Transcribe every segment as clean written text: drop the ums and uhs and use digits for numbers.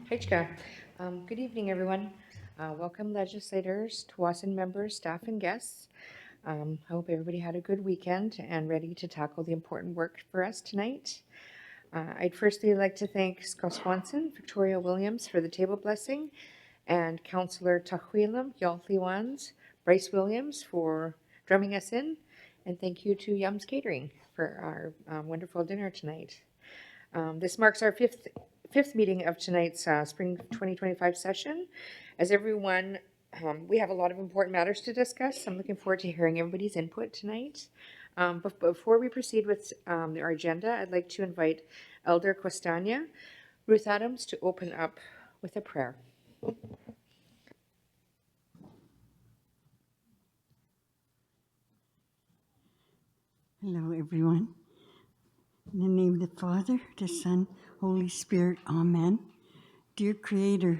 Hichka. Good evening, everyone. Welcome, legislators, Tawasin members, staff, and guests. I hope everybody had a good weekend and ready to tackle the important work for us tonight. I'd firstly like to thank Scott Swanson, Victoria Williams for the table blessing, and Councillor Tahuilam Yalthiwans, Bryce Williams for drumming us in, and thank you to Yum's Catering for our wonderful dinner tonight. This marks our fifth meeting of tonight's spring 2025 session. As everyone, we have a lot of important matters to discuss. I'm looking forward to hearing everybody's input tonight. But before we proceed with our agenda, I'd like to invite Elder Costania, Ruth Adams, to open up with a prayer. Hello, everyone. In the name of the Father, the Son, Holy Spirit, Amen. Dear Creator,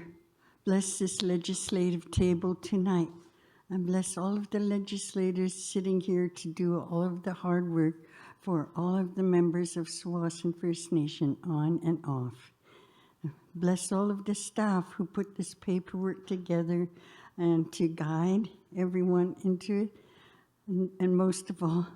bless this legislative table tonight, and bless all of the legislators sitting here to do all of the hard work for all of the members of Tsawwassen First Nation on and off. Bless all of the staff who put this paperwork together and to guide everyone into it. And most of all,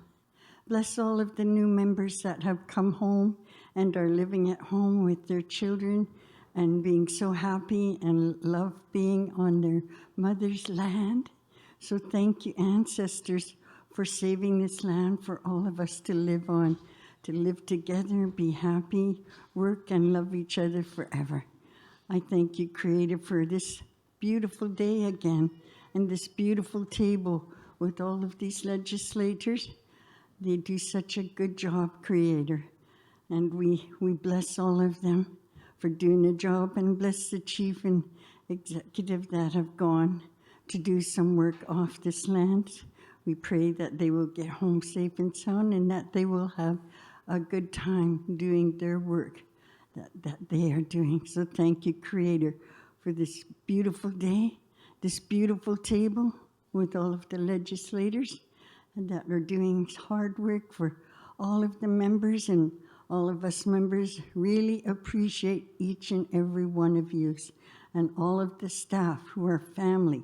bless all of the new members that have come home and are living at home with their children and being so happy and love being on their mother's land. So thank you, ancestors, for saving this land for all of us to live on, to live together, be happy, work, and love each other forever. I thank you, Creator, for this beautiful day again and this beautiful table with all of these legislators. They do such a good job, Creator. And we bless all of them for doing a job, and bless the chief and executive that have gone to do some work off this land We pray that they will get home safe and sound and that they will have a good time doing their work that they are doing. So thank you, Creator, for this beautiful day, this beautiful table with all of the legislators and that are doing hard work for all of the members, and all of us members really appreciate each and every one of you, and all of the staff who are family,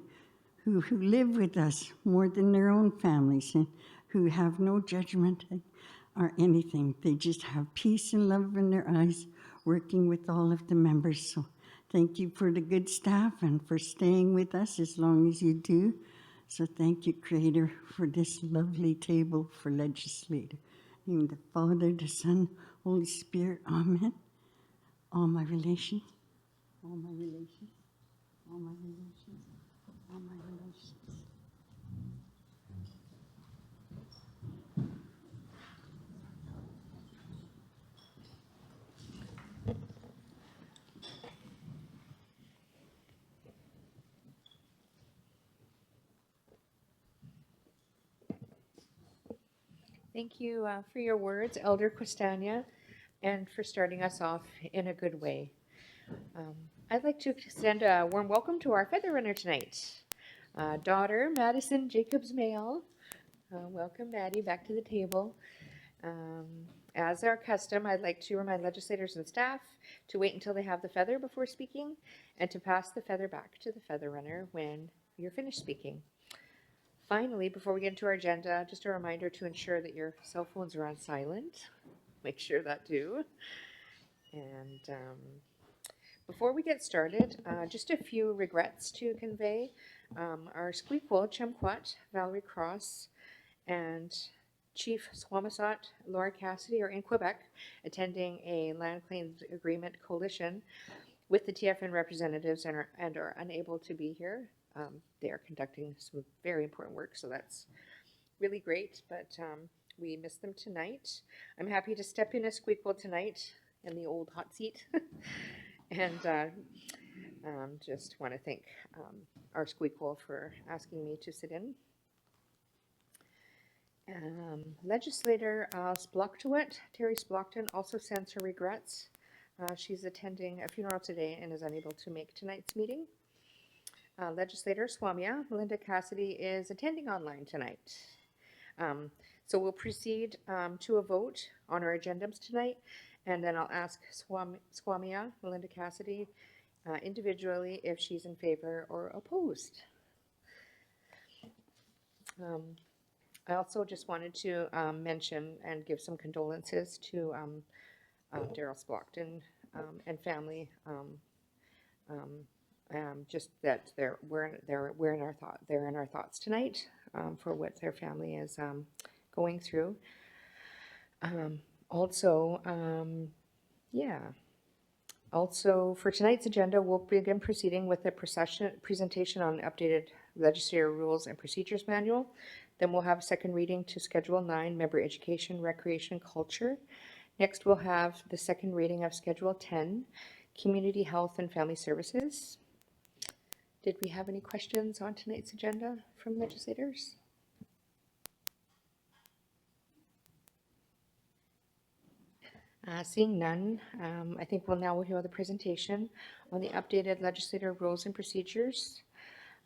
who live with us more than their own families, and who have no judgment or anything. They just have peace and love in their eyes, working with all of the members. So thank you for the good staff and for staying with us as long as you do. So thank you, Creator, for this lovely table for legislator. In the Father, the Son, Holy Spirit, amen. All my relations, all my relations, all my relations, all my relations. Thank you for your words, Elder Quistania, and for starting us off in a good way. I'd like to extend a warm welcome to our feather runner tonight. Daughter Madison Jacobs Mayall. Welcome, Maddie, back to the table. As our custom, I'd like to remind legislators and staff to wait until they have the feather before speaking and to pass the feather back to the feather runner when you're finished speaking. Finally, before we get into our agenda, just a reminder to ensure that your cell phones are on silent. Make sure that too. And before we get started, just a few regrets to convey. Our Squeakquel, Chumquat, Valerie Cross, and Chief Squamish, Laura Cassidy are in Quebec attending a land claims agreement coalition with the TFN representatives and are unable to be here. They are conducting some very important work, so that's really great, but we miss them tonight. I'm happy to step in as Squeakquel tonight in the old hot seat. And just want to thank our Squeakquel for asking me to sit in. Legislator Splocktuet, Terry Splockton, also sends her regrets. She's attending a funeral today and is unable to make tonight's meeting. Legislator Swamia, Melinda Cassidy, is attending online tonight. So we'll proceed to a vote on our agendas tonight, and then I'll ask Swamia, Melinda Cassidy, individually if she's in favor or opposed. I also just wanted to mention and give some condolences to Daryl Splockton and family. Just that we're in our thoughts tonight for what their family is going through. Also for tonight's agenda, we'll begin proceeding with a presentation on the updated legislative rules and procedures manual. Then we'll have a second reading to Schedule 9, Member Education, Recreation, Culture. Next, we'll have the second reading of Schedule 10, Community Health and Family Services. Did we have any questions on tonight's agenda from legislators? Seeing none, I think we'll now hear the presentation on the updated legislative rules and procedures.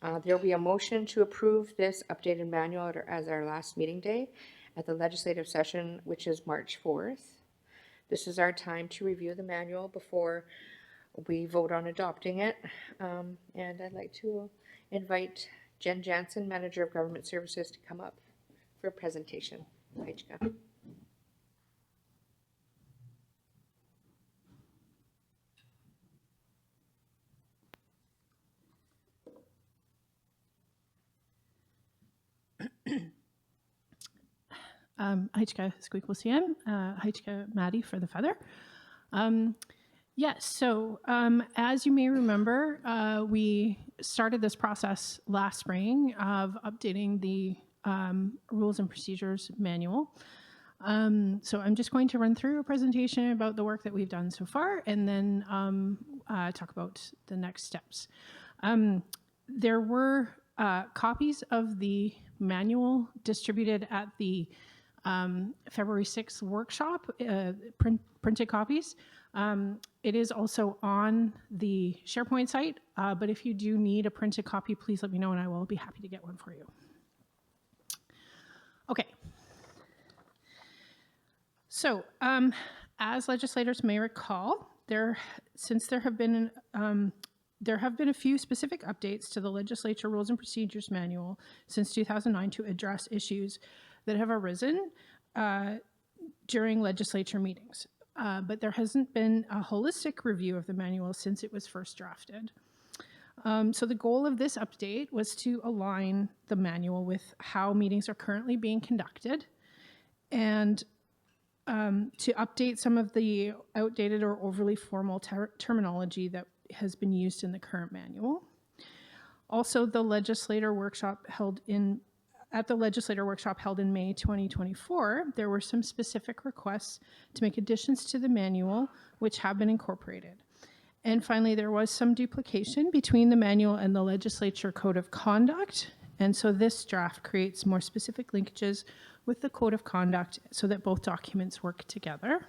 There will be a motion to approve this updated manual as our last meeting day at the legislative session, which is March 4th. This is our time to review the manual before we vote on adopting it. And I'd like to invite Jen Jansen, Manager of Government Services, to come up for a presentation. Hajka. Hajka Squeakquel CM, Hajka Maddie for the feather. Yes, so as you may remember, we started this process last spring of updating the rules and procedures manual. So I'm just going to run through a presentation about the work that we've done so far and then talk about the next steps. There were copies of the manual distributed at the February 6th workshop, printed copies. It is also on the SharePoint site, but if you do need a printed copy, please let me know and I will be happy to get one for you. Okay. So, as legislators may recall, since there have been a few specific updates to the Legislature Rules and Procedures Manual since 2009 to address issues that have arisen during legislature meetings. But there hasn't been a holistic review of the manual since it was first drafted. So the goal of this update was to align the manual with how meetings are currently being conducted and to update some of the outdated or overly formal terminology that has been used in the current manual. Also, the legislator workshop held in May 2024, there were some specific requests to make additions to the manual, which have been incorporated. And finally, there was some duplication between the manual and the legislature code of conduct. And so this draft creates more specific linkages with the code of conduct so that both documents work together.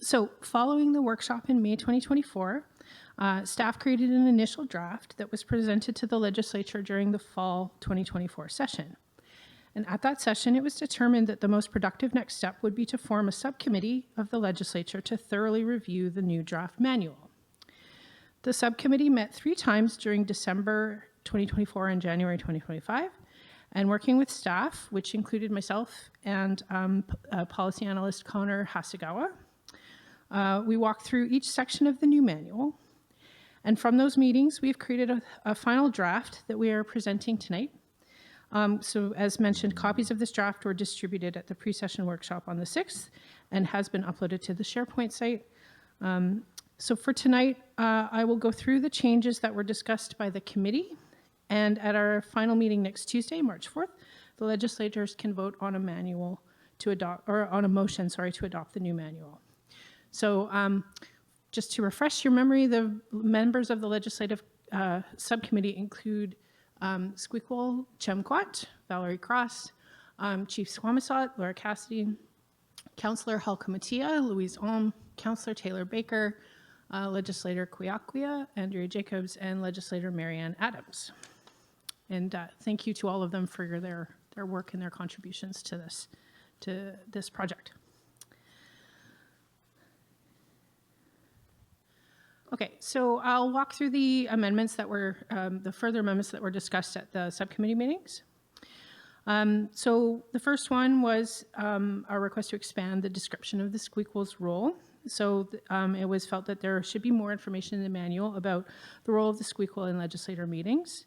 So following the workshop in May 2024, staff created an initial draft that was presented to the legislature during the fall 2024 session. And at that session, it was determined that the most productive next step would be to form a subcommittee of the legislature to thoroughly review the new draft manual. The subcommittee met 3 times during December 2024 and January 2025, and working with staff, which included myself and policy analyst Connor Hasegawa, we walked through each section of the new manual. And from those meetings, we've created a final draft that we are presenting tonight. So as mentioned, copies of this draft were distributed at the pre-session workshop on the 6th and has been uploaded to the SharePoint site. So for tonight, I will go through the changes that were discussed by the committee. And at our final meeting next Tuesday, March 4th, the legislators can vote on a motion to adopt the new manual. So just to refresh your memory, the members of the legislative subcommittee include Squeakquel Chemquat, Valerie Cross, Chief Swamisat, Laura Cassidy, Councillor Halka Mattia, Louise Alm, Councillor Taylor Baker, Legislator Kwiakwia, Andrea Jacobs, and Legislator Marianne Adams. And thank you to all of them for their work and their contributions to this project. Okay, so I'll walk through the amendments that were, the further amendments that were discussed at the subcommittee meetings. So the first one was a request to expand the description of the Squeakquel's role. So it was felt that there should be more information in the manual about the role of the Squeakquel in legislature meetings.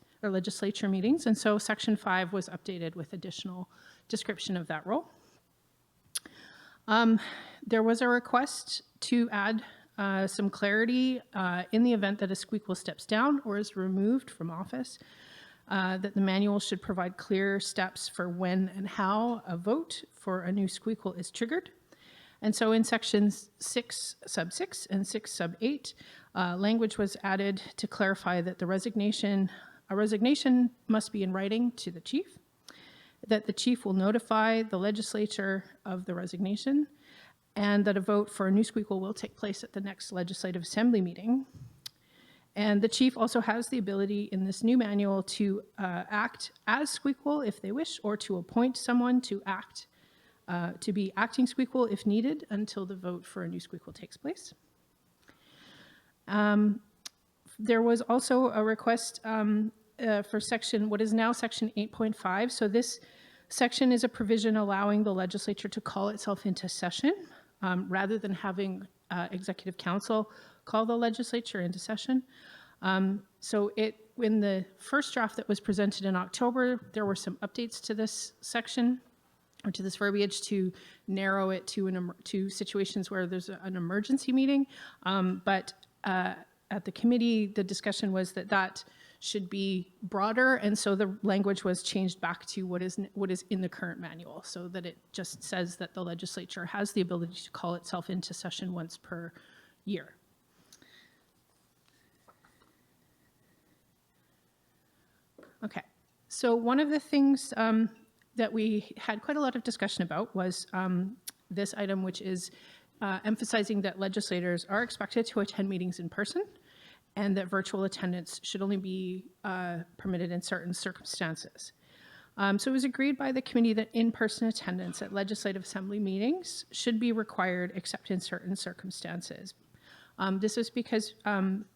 And so section 5 was updated with additional description of that role. There was a request to add some clarity in the event that a Squeakquel steps down or is removed from office, that the manual should provide clear steps for when and how a vote for a new Squeakquel is triggered. And so in sections 6 sub 6 and 6 sub 8, language was added to clarify that a resignation must be in writing to the chief, that the chief will notify the legislature of the resignation, and that a vote for a new Squeakquel will take place at the next Legislative Assembly meeting. And the chief also has the ability in this new manual to act as Squeakquel if they wish, or to appoint someone to be acting Squeakquel if needed until the vote for a new Squeakquel takes place. There was also a request for what is now section 8.5. So this section is a provision allowing the legislature to call itself into session rather than having executive council call the legislature into session. So in the first draft that was presented in October, there were some updates to this section or to this verbiage to narrow it to situations where there's an emergency meeting. But at the committee, the discussion was that should be broader, and so the language was changed back to what is in the current manual, so that it just says that the legislature has the ability to call itself into session once per year. Okay, so one of the things that we had quite a lot of discussion about was this item, which is emphasizing that legislators are expected to attend meetings in person and that virtual attendance should only be permitted in certain circumstances. So it was agreed by the committee that in-person attendance at Legislative Assembly meetings should be required except in certain circumstances. This is because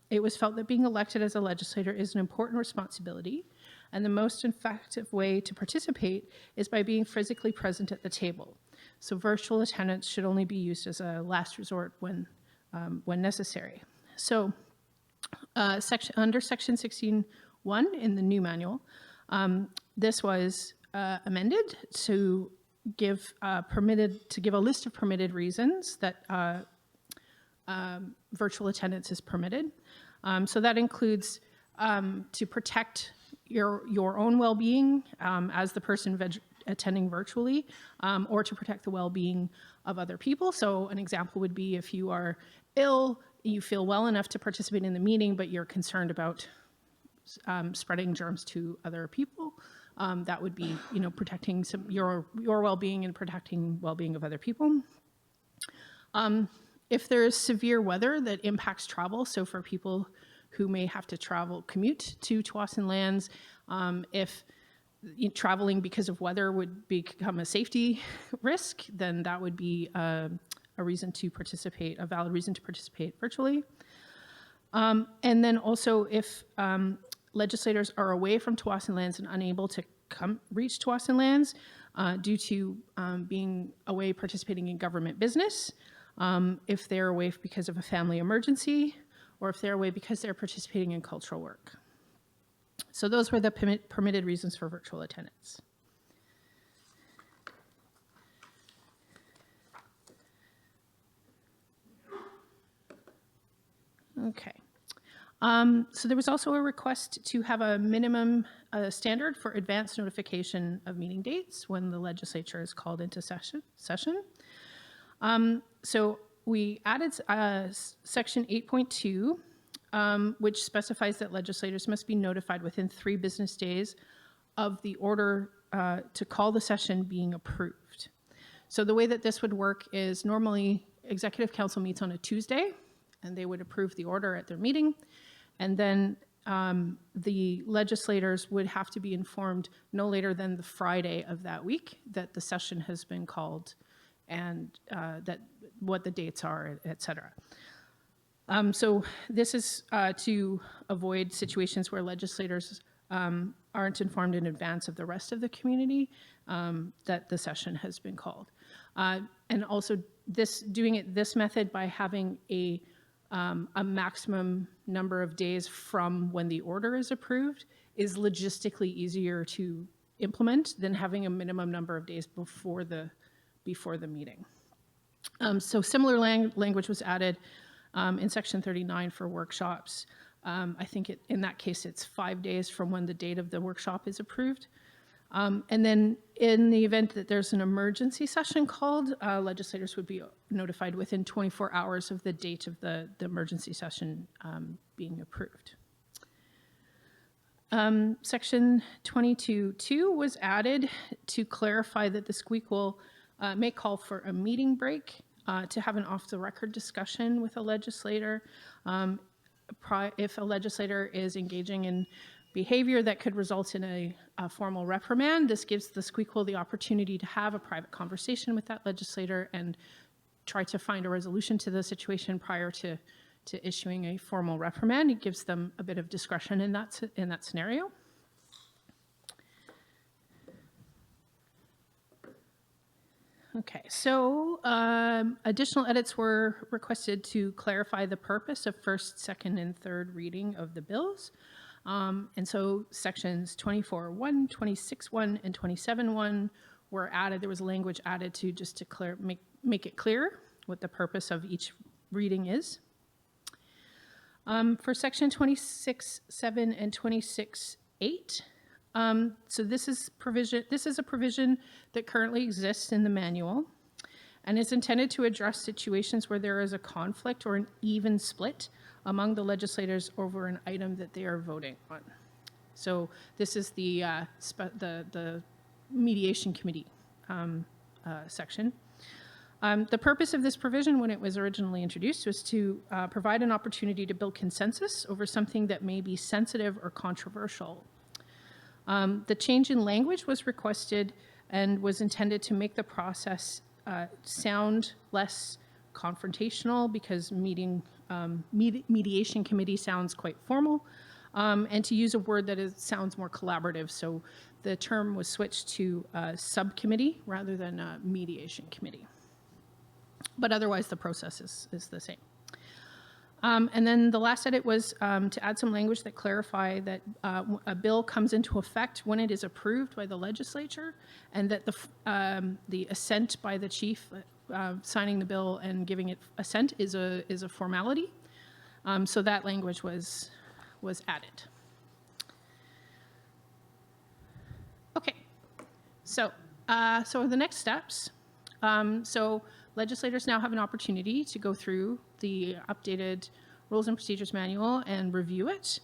it was felt that being elected as a legislator is an important responsibility, and the most effective way to participate is by being physically present at the table. So virtual attendance should only be used as a last resort when necessary. So under section 16.1 in the new manual, this was amended to give a list of permitted reasons that virtual attendance is permitted. So that includes to protect your own well-being as the person attending virtually, or to protect the well-being of other people. So an example would be if you are ill, you feel well enough to participate in the meeting, but you're concerned about spreading germs to other people. That would be, protecting your well-being and protecting well-being of other people. If there is severe weather that impacts travel, so for people who may have to commute to Tsawwassen Lands, if traveling because of weather would become a safety risk, then that would be a valid reason to participate virtually. And then also if legislators are away from Tsawwassen Lands and unable to reach Tsawwassen Lands due to being away participating in government business, if they're away because of a family emergency, or if they're away because they're participating in cultural work. So those were the permitted reasons for virtual attendance. Okay. So there was also a request to have a minimum standard for advance notification of meeting dates when the legislature is called into session. So we added section 8.2, which specifies that legislators must be notified within 3 business days of the order to call the session being approved. So the way that this would work is normally Executive Council meets on a Tuesday, and they would approve the order at their meeting. And then the legislators would have to be informed no later than the Friday of that week that the session has been called and that what the dates are, et cetera. So this is to avoid situations where legislators aren't informed in advance of the rest of the community that the session has been called. And also doing this method by having a maximum number of days from when the order is approved is logistically easier to implement than having a minimum number of days before the meeting. So similar language was added in section 39 for workshops. I think in that case it's 5 days from when the date of the workshop is approved. And then in the event that there's an emergency session called, legislators would be notified within 24 hours of the date of the emergency session being approved. Section 22.2 was added to clarify that the squeak will may call for a meeting break to have an off-the-record discussion with a legislator. If a legislator is engaging in behavior that could result in a formal reprimand, this gives the squeakquel the opportunity to have a private conversation with that legislator and try to find a resolution to the situation prior to issuing a formal reprimand. It gives them a bit of discretion in that scenario. Okay, so additional edits were requested to clarify the purpose of first, second, and third reading of the bills. And so sections 24.1, 26.1, and 27.1 were added. There was language added to just to make it clear what the purpose of each reading is. For section 26.7 and 26.8, so this is a provision that currently exists in the manual and is intended to address situations where there is a conflict or an even split among the legislators over an item that they are voting on. So this is the the mediation committee section. The purpose of this provision, when it was originally introduced, was to provide an opportunity to build consensus over something that may be sensitive or controversial. The change in language was requested and was intended to make the process sound less confrontational, because mediation committee sounds quite formal, and to use a word that sounds more collaborative. So the term was switched to subcommittee rather than mediation committee. But otherwise, the process is the same. And then the last edit was to add some language that clarify that a bill comes into effect when it is approved by the legislature, and that the assent by the chief signing the bill and giving it assent is a formality. So that language was added. Okay, so the next steps. So legislators now have an opportunity to go through the updated Rules and Procedures Manual and review it.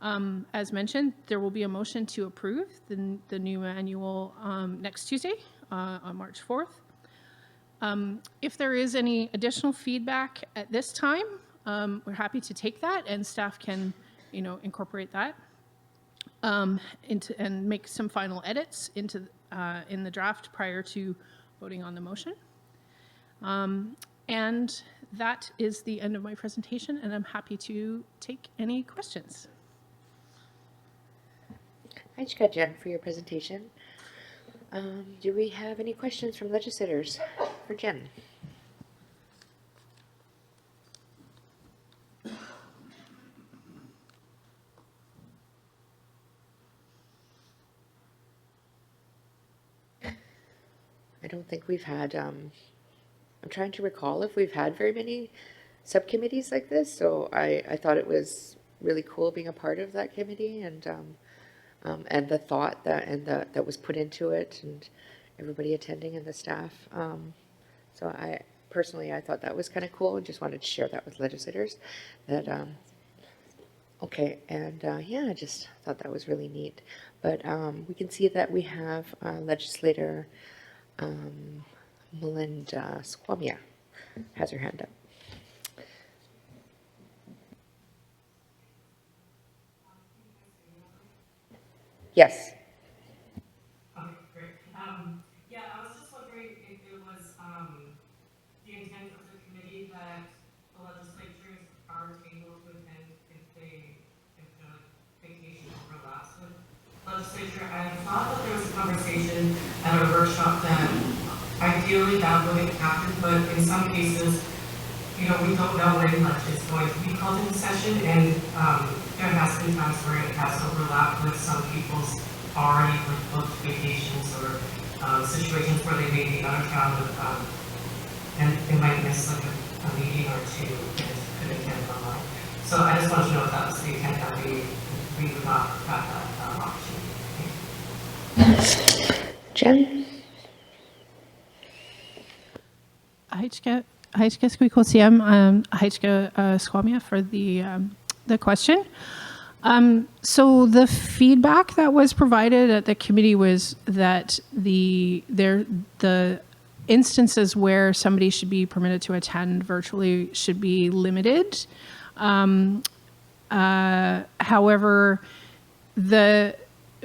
As mentioned, there will be a motion to approve the new manual next Tuesday, on March 4th. If there is any additional feedback at this time, we're happy to take that, and staff can, incorporate that and make some final edits in the draft prior to voting on the motion. And that is the end of my presentation, and I'm happy to take any questions. Thanks, Jen, for your presentation. Do we have any questions from legislators for Jen? I don't think we've had, I'm trying to recall if we've had very many subcommittees like this, so I thought it was really cool being a part of that committee, and the thought that was put into it, and everybody attending and the staff. So I thought that was kind of cool, and just wanted to share that with legislators. Okay, and yeah, I just thought that was really neat. But we can see that we have legislator Melinda Squamia has her hand up. Yes. Okay, great. Yeah, I was just wondering if it was the intent of the committee that the legislatures are able to attend if the vacation overlaps with legislature. I thought that there was a conversation at a workshop that ideally that wouldn't happen, but in some cases, we don't know when lunch is going to be called into session, and there has been times where it has overlapped with some people's already booked vacations or situations where they may be out of town, and they might miss like a meeting or two and could attend online. So I just wanted to know if that was the intent, that we would not have that opportunity. Jen? Hajka Squikosiam, Hajka Squamia for the question. So the feedback that was provided at the committee was that the instances where somebody should be permitted to attend virtually should be limited. However, the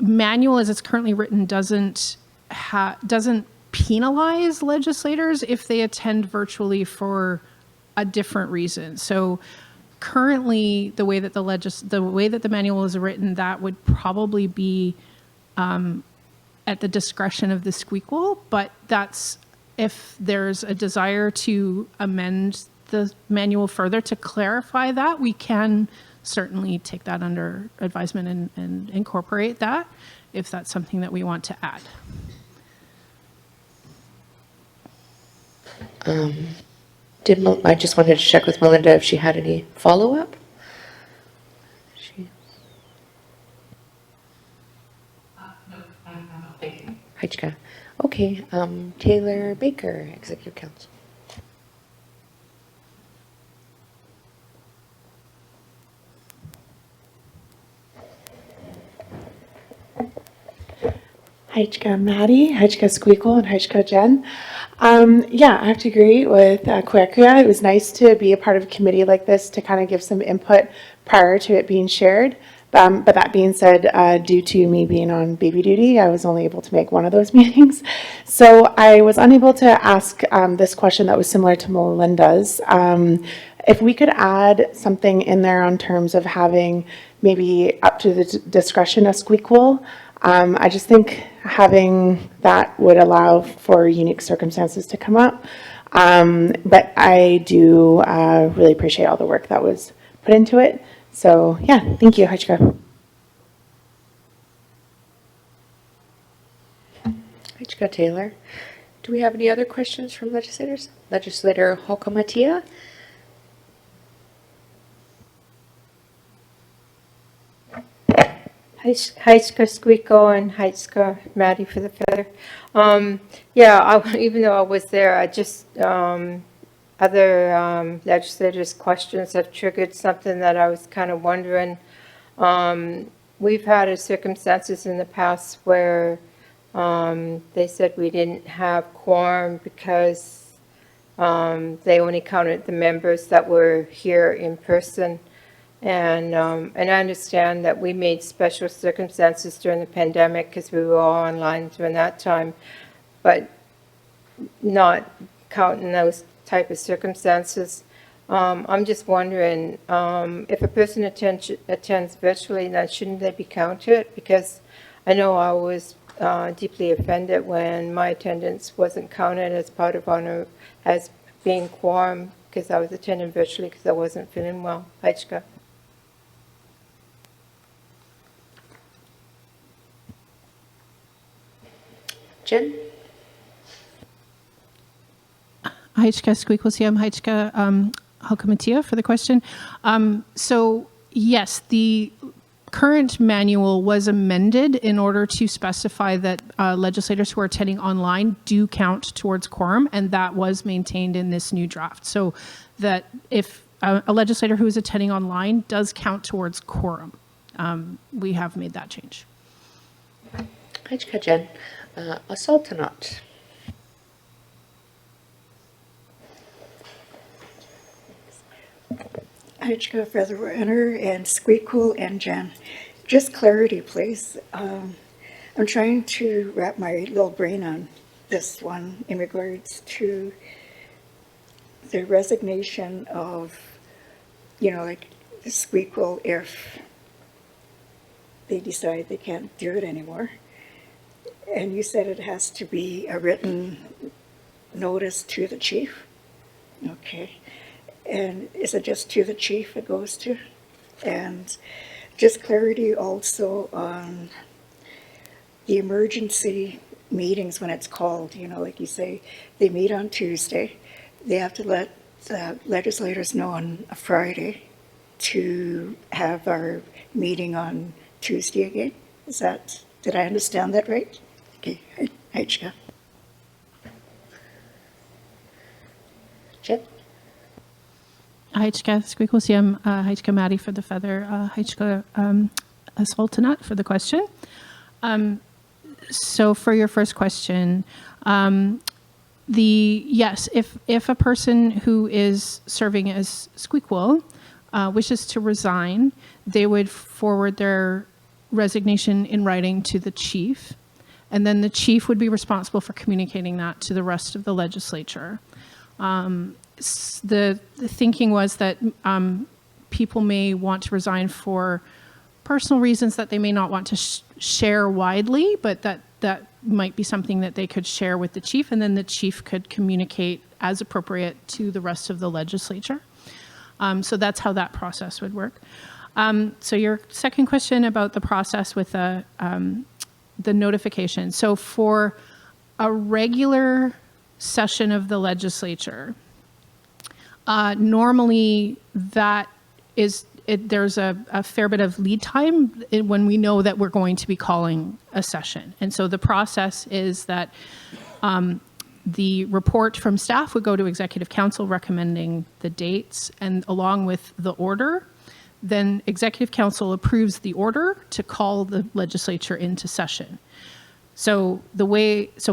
manual as it's currently written doesn't penalize legislators if they attend virtually for a different reason. So currently, the way that the manual is written, that would probably be at the discretion of the squeakle, but that's if there's a desire to amend the manual further to clarify that, we can certainly take that under advisement and incorporate that if that's something that we want to add. I just wanted to check with Melinda if she had any follow-up. No, I'm not. Thank you. Hajka. Okay, Taylor Baker, Executive Counsel. Heichka Maddie, Heichka Squeakle, and Heichka Jen. Yeah, I have to agree with Kuyakuya. It was nice to be a part of a committee like this to kind of give some input prior to it being shared. But that being said, due to me being on baby duty, I was only able to make one of those meetings. So I was unable to ask this question that was similar to Melinda's. If we could add something in there on terms of having maybe up to the discretion of Squeakle, I just think having that would allow for unique circumstances to come up. But I do really appreciate all the work that was put into it. So yeah, thank you, Heichka. Heichka Taylor. Do we have any other questions from legislators? Legislator Hokomatia? Heitzka Squeako and Heitzka Maddie for the feather. Yeah, even though I was there, I just, other legislators' questions have triggered something that I was kind of wondering. We've had circumstances in the past where they said we didn't have quorum because they only counted the members that were here in person. And I understand that we made special circumstances during the pandemic because we were all online during that time, but not counting those type of circumstances. I'm just wondering if a person attends virtually, then shouldn't they be counted? Because I know I was deeply offended when my attendance wasn't counted as part of honor as being quorum because I was attending virtually because I wasn't feeling well. Heichka. Jen? Heichka Squeaklesiam, Heichka Hokomatia for the question. So yes, the current manual was amended in order to specify that legislators who are attending online do count towards quorum, and that was maintained in this new draft. So that if a legislator who is attending online does count towards quorum, we have made that change. Heichka Jen. Asaltanat. Heichka Featherwinter and Squeakle and Jen. Just clarity, please. I'm trying to wrap my little brain on this one in regards to the resignation of, like the Squeakle if they decide they can't do it anymore. And you said it has to be a written notice to the chief? Okay. And is it just to the chief it goes to? And just clarity also on the emergency meetings when it's called, like you say, they meet on Tuesday. They have to let the legislators know on a Friday to have our meeting on Tuesday again. Did I understand that right? Okay, Heichka. Jen? Heichka Squeaklesiam, Heichka Maddie for the feather, Heichka Asaltanat for the question. So for your first question, yes, if a person who is serving as Squeakle wishes to resign, they would forward their resignation in writing to the chief, and then the chief would be responsible for communicating that to the rest of the legislature. The thinking was that people may want to resign for personal reasons that they may not want to share widely, but that might be something that they could share with the chief, and then the chief could communicate as appropriate to the rest of the legislature. So that's how that process would work. So your second question about the process with the notification. So for a regular session of the legislature, normally that is, there's a fair bit of lead time when we know that we're going to be calling a session. And so the process is that the report from staff would go to Executive Council recommending the dates, and along with the order, then Executive Council approves the order to call the legislature into session. So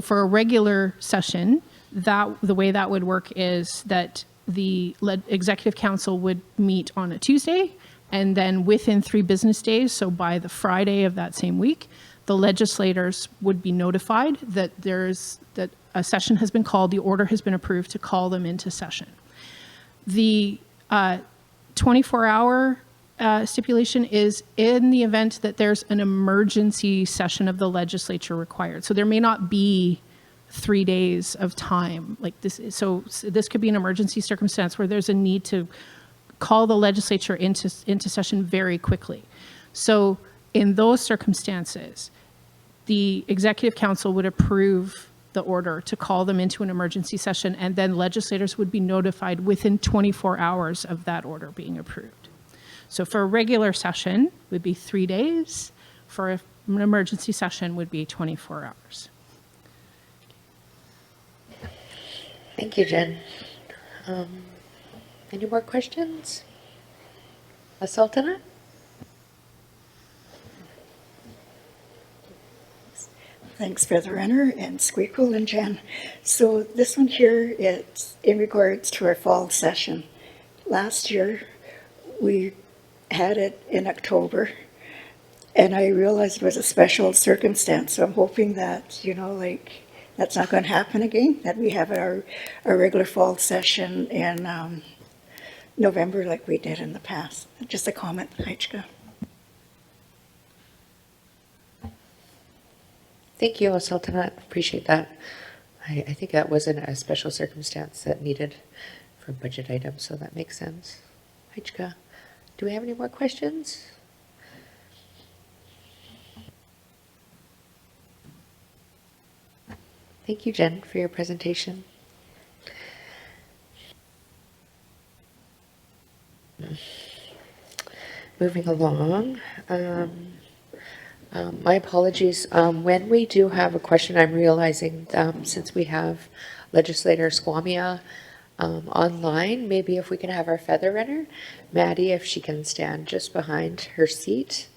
for a regular session, the way that would work is that the Executive Council would meet on a Tuesday, and then within 3 business days, so by the Friday of that same week, the legislators would be notified that that a session has been called, the order has been approved to call them into session. The 24-hour stipulation is in the event that there's an emergency session of the legislature required. So there may not be 3 days of time like this. So this could be an emergency circumstance where there's a need to call the legislature into session very quickly. So in those circumstances, the Executive Council would approve the order to call them into an emergency session, and then legislators would be notified within 24 hours of that order being approved. So for a regular session would be 3 days. For an emergency session would be 24 hours. Thank you, Jen. Any more questions? Sultana? Thanks, Brother Renner and Squeakle and Jen. So this one here, it's in regards to our fall session. Last year, we had it in October, and I realized it was a special circumstance. So I'm hoping that, that's not going to happen again, that we have our regular fall session in November like we did in the past. Just a comment, Heichka. Thank you, Sultana. Appreciate that. I think that wasn't a special circumstance that needed for budget items, so that makes sense. Heichka, do we have any more questions? Thank you, Jen, for your presentation. Moving along. My apologies. When we do have a question, I'm realizing since we have legislator Squamia online, maybe if we can have our feather runner, Maddie, if she can stand just behind her seat,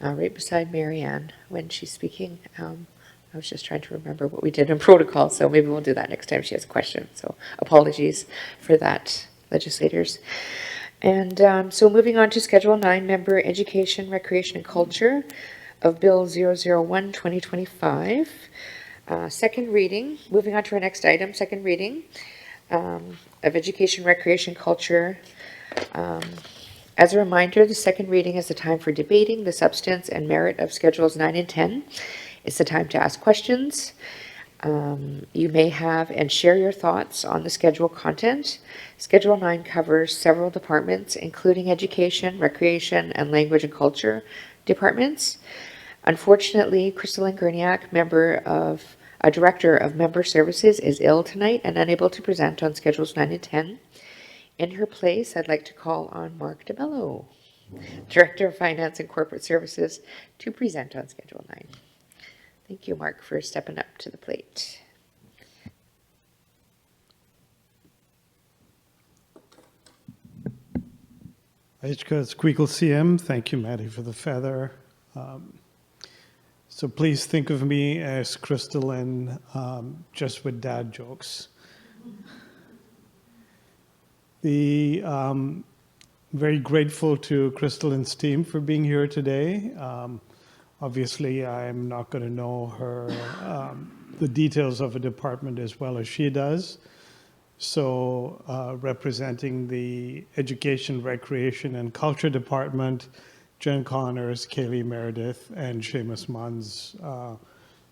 right beside Marianne when she's speaking. I was just trying to remember what we did in protocol, so maybe we'll do that next time she has a question. So apologies for that, legislators. And so moving on to Schedule 9, Member Education, Recreation, and Culture of Bill 001, 2025. Second reading. Moving on to our next item, second reading of Education, Recreation, Culture. As a reminder, the second reading is the time for debating the substance and merit of Schedules 9 and 10. It's the time to ask questions. You may have and share your thoughts on the schedule content. Schedule 9 covers several departments, including education, recreation, and language and culture departments. Unfortunately, Crystalline Gurniak, Director of Member Services, is ill tonight and unable to present on Schedules 9 and 10. In her place, I'd like to call on Mark DeBello, Director of Finance and Corporate Services, to present on Schedule 9. Thank you, Mark, for stepping up to the plate. Heichka Squeakle CM, thank you, Maddie, for the feather. So please think of me as Crystalline, just with dad jokes. Very grateful to Crystalline's team for being here today. Obviously, I'm not going to know her, the details of a department as well as she does. So representing the Education, Recreation, and Culture Department, Jen Connors, Kaylee Meredith, and Seamus Munns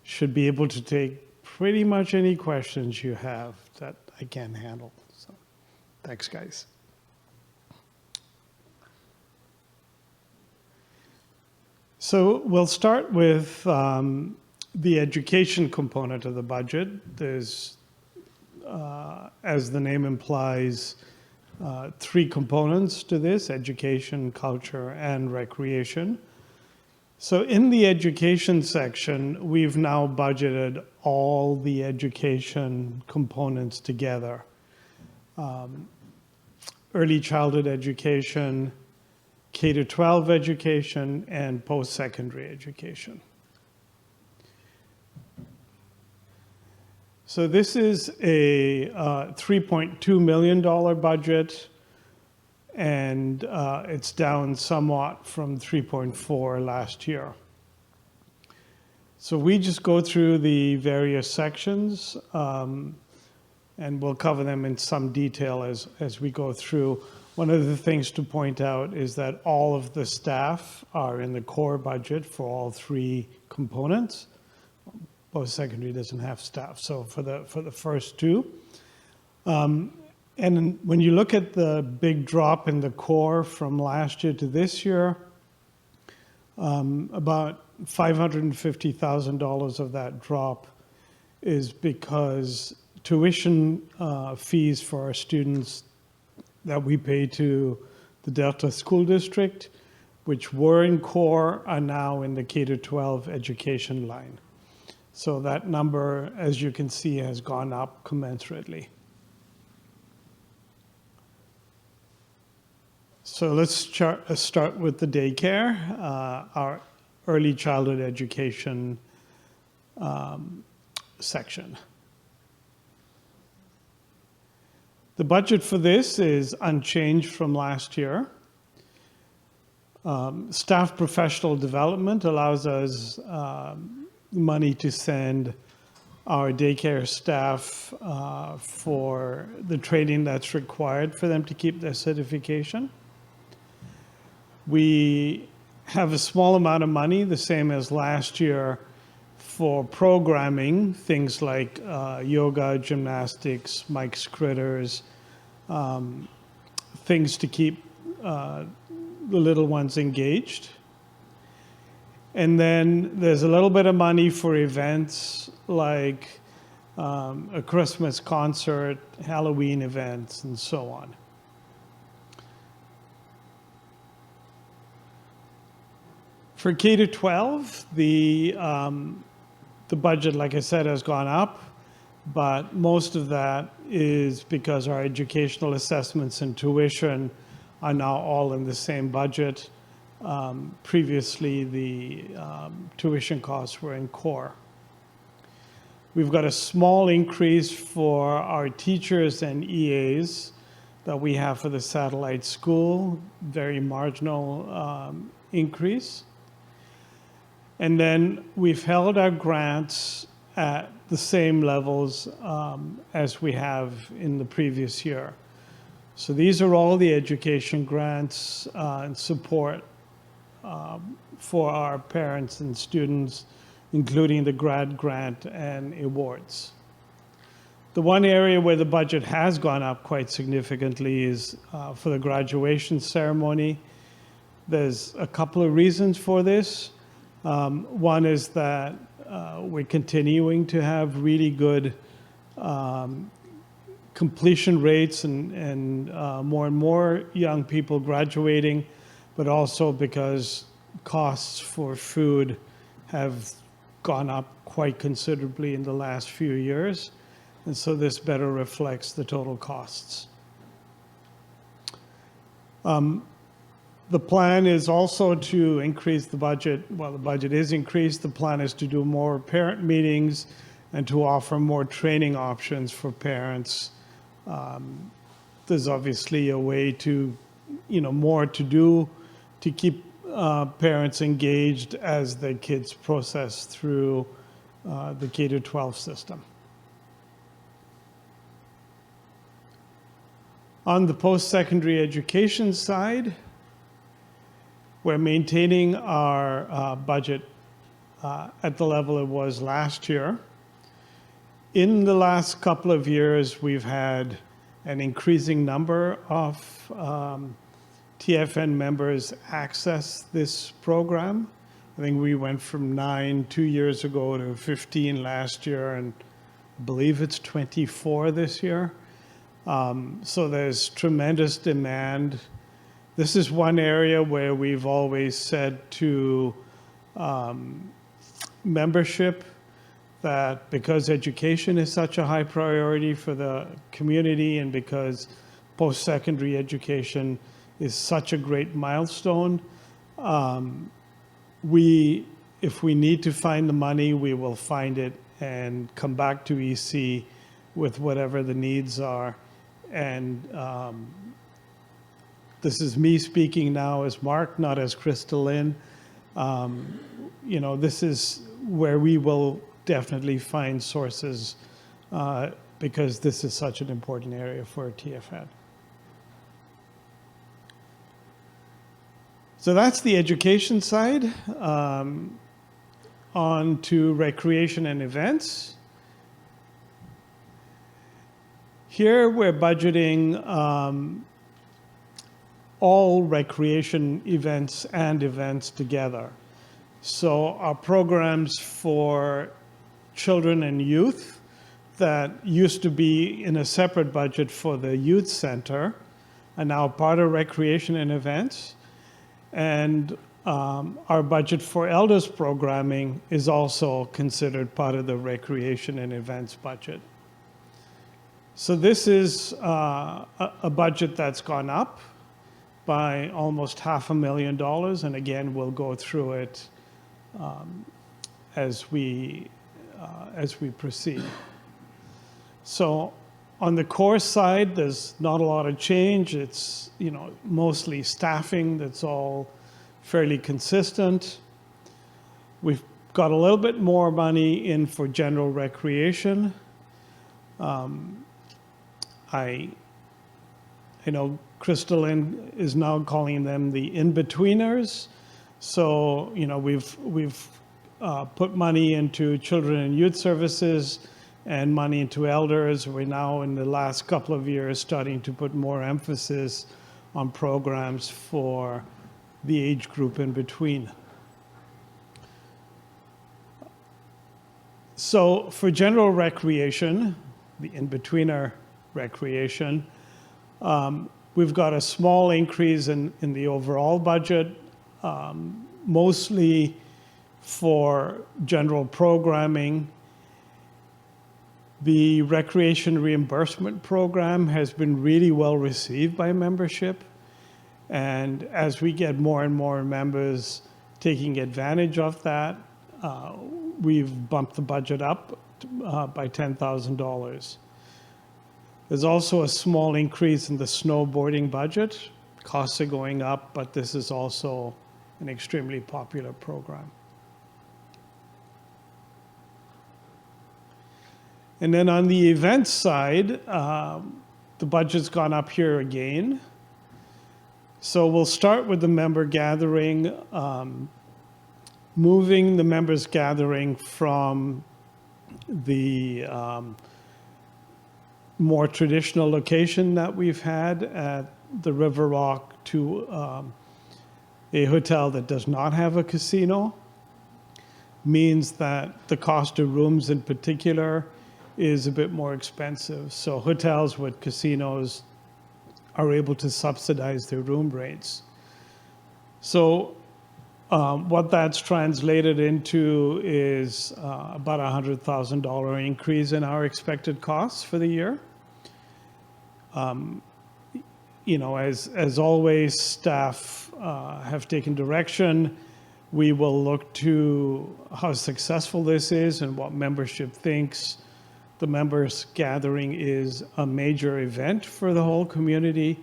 should be able to take pretty much any questions you have that I can handle. So thanks, guys. So we'll start with the education component of the budget. There's, as the name implies, 3 components to this: education, culture, and recreation. So in the education section, we've now budgeted all the education components together. Early childhood education, K-12 education, and post-secondary education. So this is a $3.2 million budget, and it's down somewhat from 3.4 last year. So we just go through the various sections, and we'll cover them in some detail as we go through. One of the things to point out is that all of the staff are in the core budget for all three components. Post-secondary doesn't have staff, so for the first two. And when you look at the big drop in the core from last year to this year, about $550,000 of that drop is because tuition fees for our students that we pay to the Delta School District, which were in core, are now in the K-12 education line. So that number, as you can see, has gone up commensurately. So let's start with the daycare, our early childhood education section. The budget for this is unchanged from last year. Staff professional development allows us money to send our daycare staff for the training that's required for them to keep their certification. We have a small amount of money, the same as last year, for programming, things like yoga, gymnastics, Mike's Critters, things to keep the little ones engaged. And then there's a little bit of money for events like a Christmas concert, Halloween events, and so on. For K-12, the budget, like I said, has gone up, but most of that is because our educational assessments and tuition are now all in the same budget. Previously, the tuition costs were in core. We've got a small increase for our teachers and EAs that we have for the satellite school, very marginal increase. And then we've held our grants at the same levels as we have in the previous year. So these are all the education grants and support for our parents and students, including the grad grant and awards. The one area where the budget has gone up quite significantly is for the graduation ceremony. There's a couple of reasons for this. One is that we're continuing to have really good completion rates and more young people graduating, but also because costs for food have gone up quite considerably in the last few years. And so this better reflects the total costs. The plan is also to increase the budget. Well, the budget is increased. The plan is to do more parent meetings and to offer more training options for parents. There's obviously a way to, more to do to keep parents engaged as their kids process through the K-12 system. On the post-secondary education side, we're maintaining our budget at the level it was last year. In the last couple of years, we've had an increasing number of TFN members access this program. I think we went from 9 2 years ago to 15 last year, and I believe it's 24 this year. So there's tremendous demand. This is one area where we've always said to membership that because education is such a high priority for the community and because post-secondary education is such a great milestone. If we need to find the money, we will find it and come back to EC with whatever the needs are. And this is me speaking now as Mark, not as Crystal Lynn. This is where we will definitely find sources because this is such an important area for TFN. So that's the education side. On to recreation and events. Here we're budgeting all recreation events and events together. So our programs for children and youth that used to be in a separate budget for the youth center are now part of recreation and events. And our budget for elders programming is also considered part of the recreation and events budget. So this is a budget that's gone up by almost $500,000, and again, we'll go through it as we proceed. So on the core side, there's not a lot of change. It's mostly staffing that's all fairly consistent. We've got a little bit more money in for general recreation. I know Crystal Lynn is now calling them the in-betweeners. So, we've put money into children and youth services and money into elders. We're now in the last couple of years starting to put more emphasis on programs for the age group in between. So for general recreation, the in-betweener recreation, we've got a small increase in the overall budget, mostly for general programming. The recreation reimbursement program has been really well received by membership. And as we get more and more members taking advantage of that, we've bumped the budget up by $10,000. There's also a small increase in the snowboarding budget. Costs are going up, but this is also an extremely popular program. And then on the events side, the budget's gone up here again. So we'll start with the member gathering, moving the members gathering from the more traditional location that we've had at the River Rock to a hotel that does not have a casino. Means that the cost of rooms in particular is a bit more expensive. So hotels with casinos are able to subsidize their room rates. So what that's translated into is about $100,000 increase in our expected costs for the year. As always, staff have taken direction. We will look to how successful this is and what membership thinks. The members gathering is a major event for the whole community.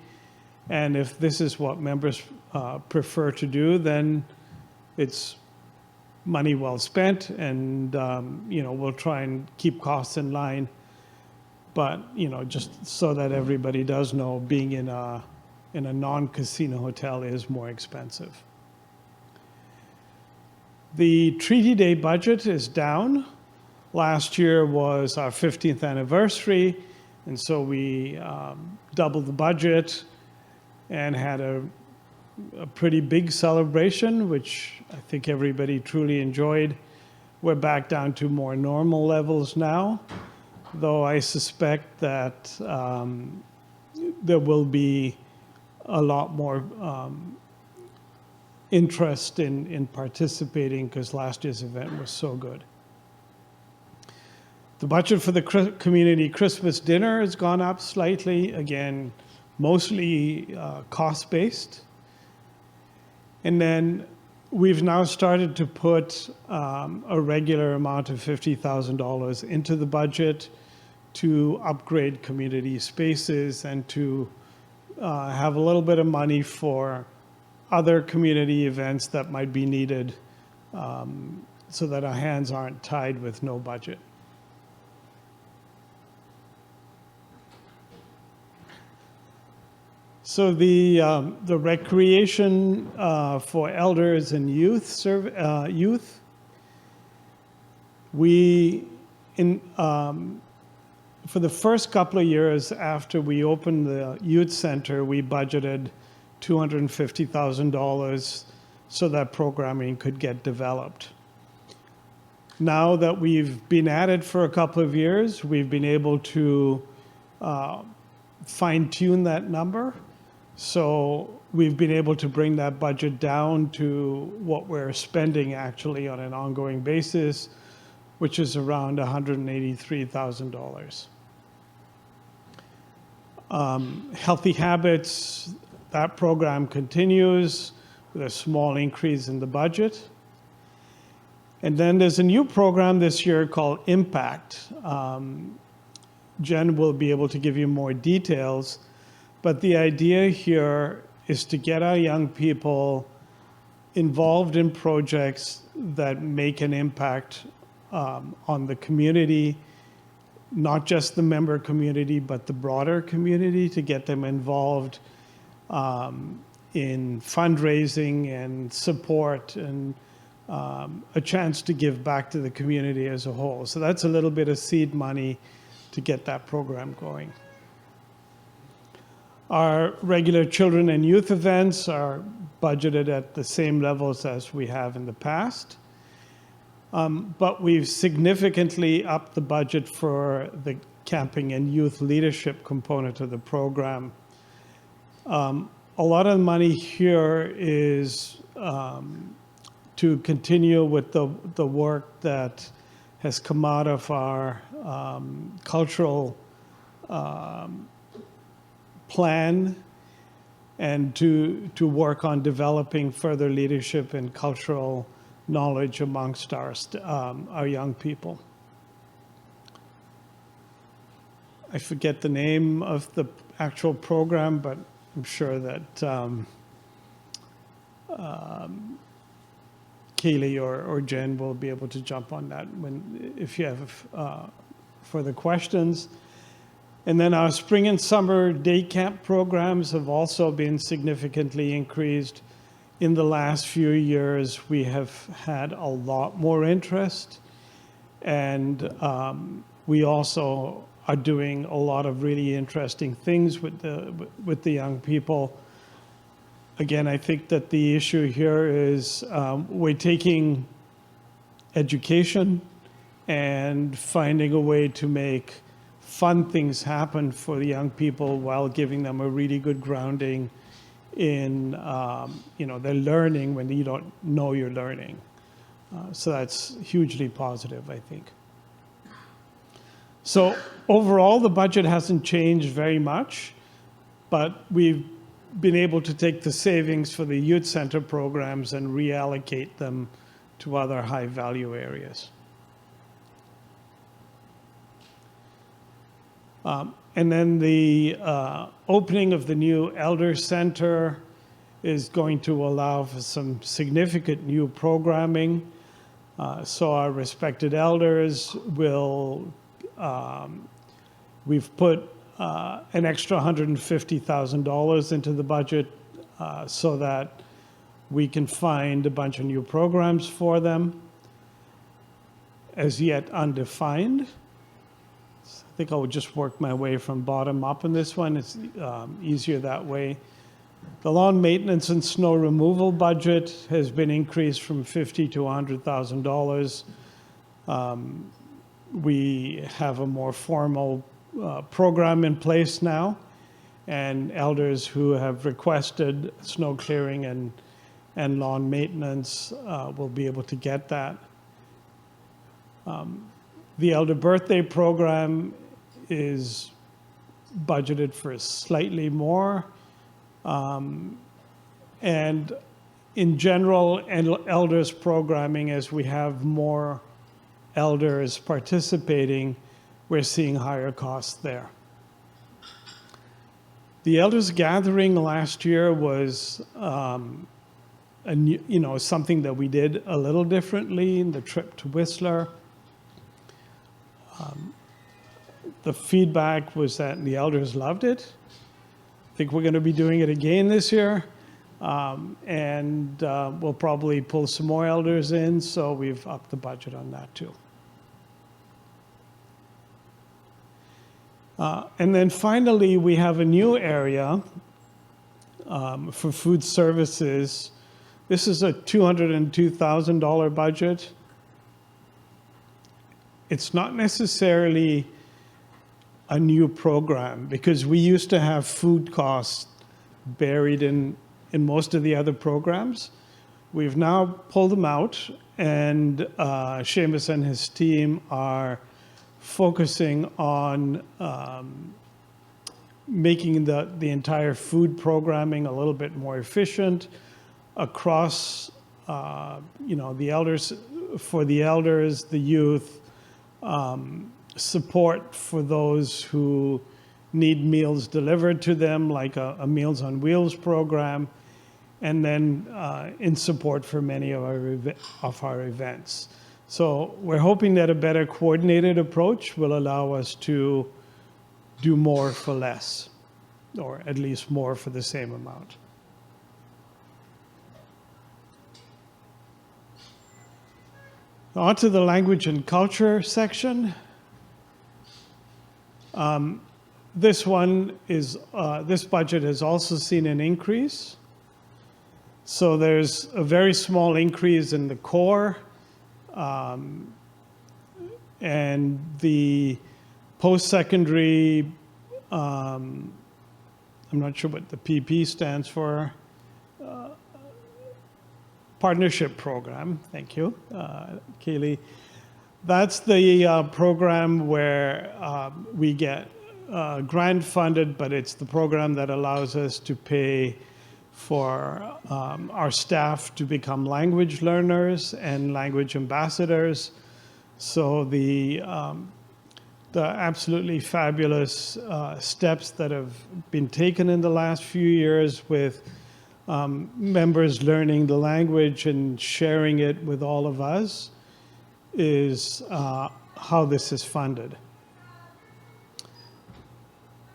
And if this is what members prefer to do, then it's money well spent, and we'll try and keep costs in line. But just so that everybody does know, being in a non-casino hotel is more expensive. The Treaty Day budget is down. Last year was our 15th anniversary, and so we doubled the budget and had a pretty big celebration, which I think everybody truly enjoyed. We're back down to more normal levels now, though I suspect that there will be a lot more interest in participating because last year's event was so good. The budget for the community Christmas dinner has gone up slightly. Again, mostly cost-based. And then we've now started to put a regular amount of $50,000 into the budget to upgrade community spaces and to have a little bit of money for other community events that might be needed, so that our hands aren't tied with no budget. So the recreation for elders and youth, we for the first couple of years after we opened the youth center, we budgeted $250,000 so that programming could get developed. Now that we've been at it for a couple of years, we've been able to fine-tune that number. So we've been able to bring that budget down to what we're spending actually on an ongoing basis, which is around $183,000. Healthy Habits, that program continues with a small increase in the budget. And then there's a new program this year called Impact. Jen will be able to give you more details, but the idea here is to get our young people involved in projects that make an impact on the community, not just the member community, but the broader community, to get them involved in fundraising and support and a chance to give back to the community as a whole. So that's a little bit of seed money to get that program going. Our regular children and youth events are budgeted at the same levels as we have in the past. But we've significantly upped the budget for the camping and youth leadership component of the program. A lot of the money here is to continue with the work that has come out of our cultural plan, and to work on developing further leadership and cultural knowledge amongst our young people. I forget the name of the actual program, but I'm sure that Kaylee or Jen will be able to jump on that if you have further questions. And then our spring and summer day camp programs have also been significantly increased. In the last few years, we have had a lot more interest, and we also are doing a lot of really interesting things with the young people. Again, I think that the issue here is we're taking education and finding a way to make fun things happen for the young people while giving them a really good grounding in their learning when you don't know you're learning. So that's hugely positive, I think. So overall, the budget hasn't changed very much, but we've been able to take the savings for the youth center programs and reallocate them to other high-value areas. And then the opening of the new Elder Center is going to allow for some significant new programming. So our respected elders will, we've put an extra $150,000 into the budget so that we can find a bunch of new programs for them, as yet undefined. I think I would just work my way from bottom up in this one. It's easier that way. The lawn maintenance and snow removal budget has been increased from $50,000 to $100,000. We have a more formal program in place now, and elders who have requested snow clearing and lawn maintenance will be able to get that. The Elder Birthday Program is budgeted for slightly more. And in general, elders programming, as we have more elders participating, we're seeing higher costs there. The elders gathering last year was something that we did a little differently in the trip to Whistler. The feedback was that the elders loved it. I think we're going to be doing it again this year. And we'll probably pull some more elders in, so we've upped the budget on that too. And then finally, we have a new area for food services. This is a $202,000 budget. It's not necessarily a new program, because we used to have food costs buried in most of the other programs. We've now pulled them out, and Seamus and his team are focusing on making the entire food programming a little bit more efficient across, the elders, for the elders, the youth, support for those who need meals delivered to them, like a Meals on Wheels program, and then in support for many of our events. So we're hoping that a better coordinated approach will allow us to do more for less, or at least more for the same amount. On to the language and culture section. This budget has also seen an increase. So there's a very small increase in the core, and the post-secondary, I'm not sure what the PP stands for, partnership program, thank you, Kaylee. That's the program where we get grant funded, but it's the program that allows us to pay for our staff to become language learners and language ambassadors. So the absolutely fabulous steps that have been taken in the last few years with members learning the language and sharing it with all of us is how this is funded.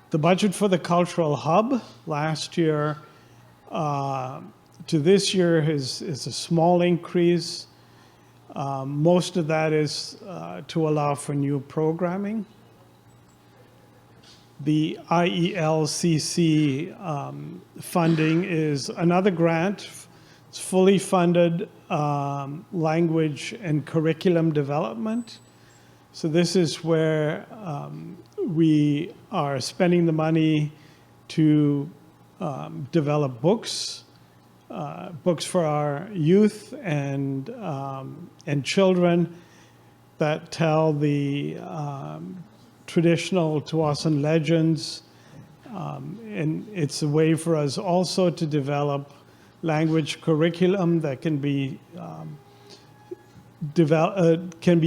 The budget for the Cultural Hub last year to this year is a small increase. Most of that is to allow for new programming. The IELCC funding is another grant. It's fully funded language and curriculum development. So this is where we are spending the money to develop books for our youth and children that tell the traditional Tsawwassen legends. And it's a way for us also to develop language curriculum that can be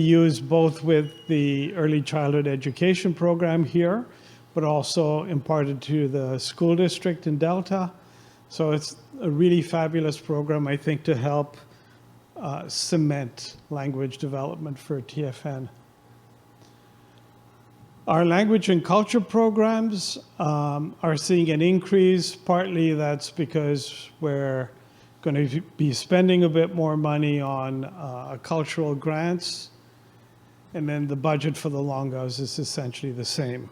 used both with the early childhood education program here, but also imparted to the school district in Delta. So it's a really fabulous program, I think, to help cement language development for TFN. Our language and culture programs are seeing an increase. Partly that's because we're going to be spending a bit more money on cultural grants. And then the budget for the Longaus is essentially the same.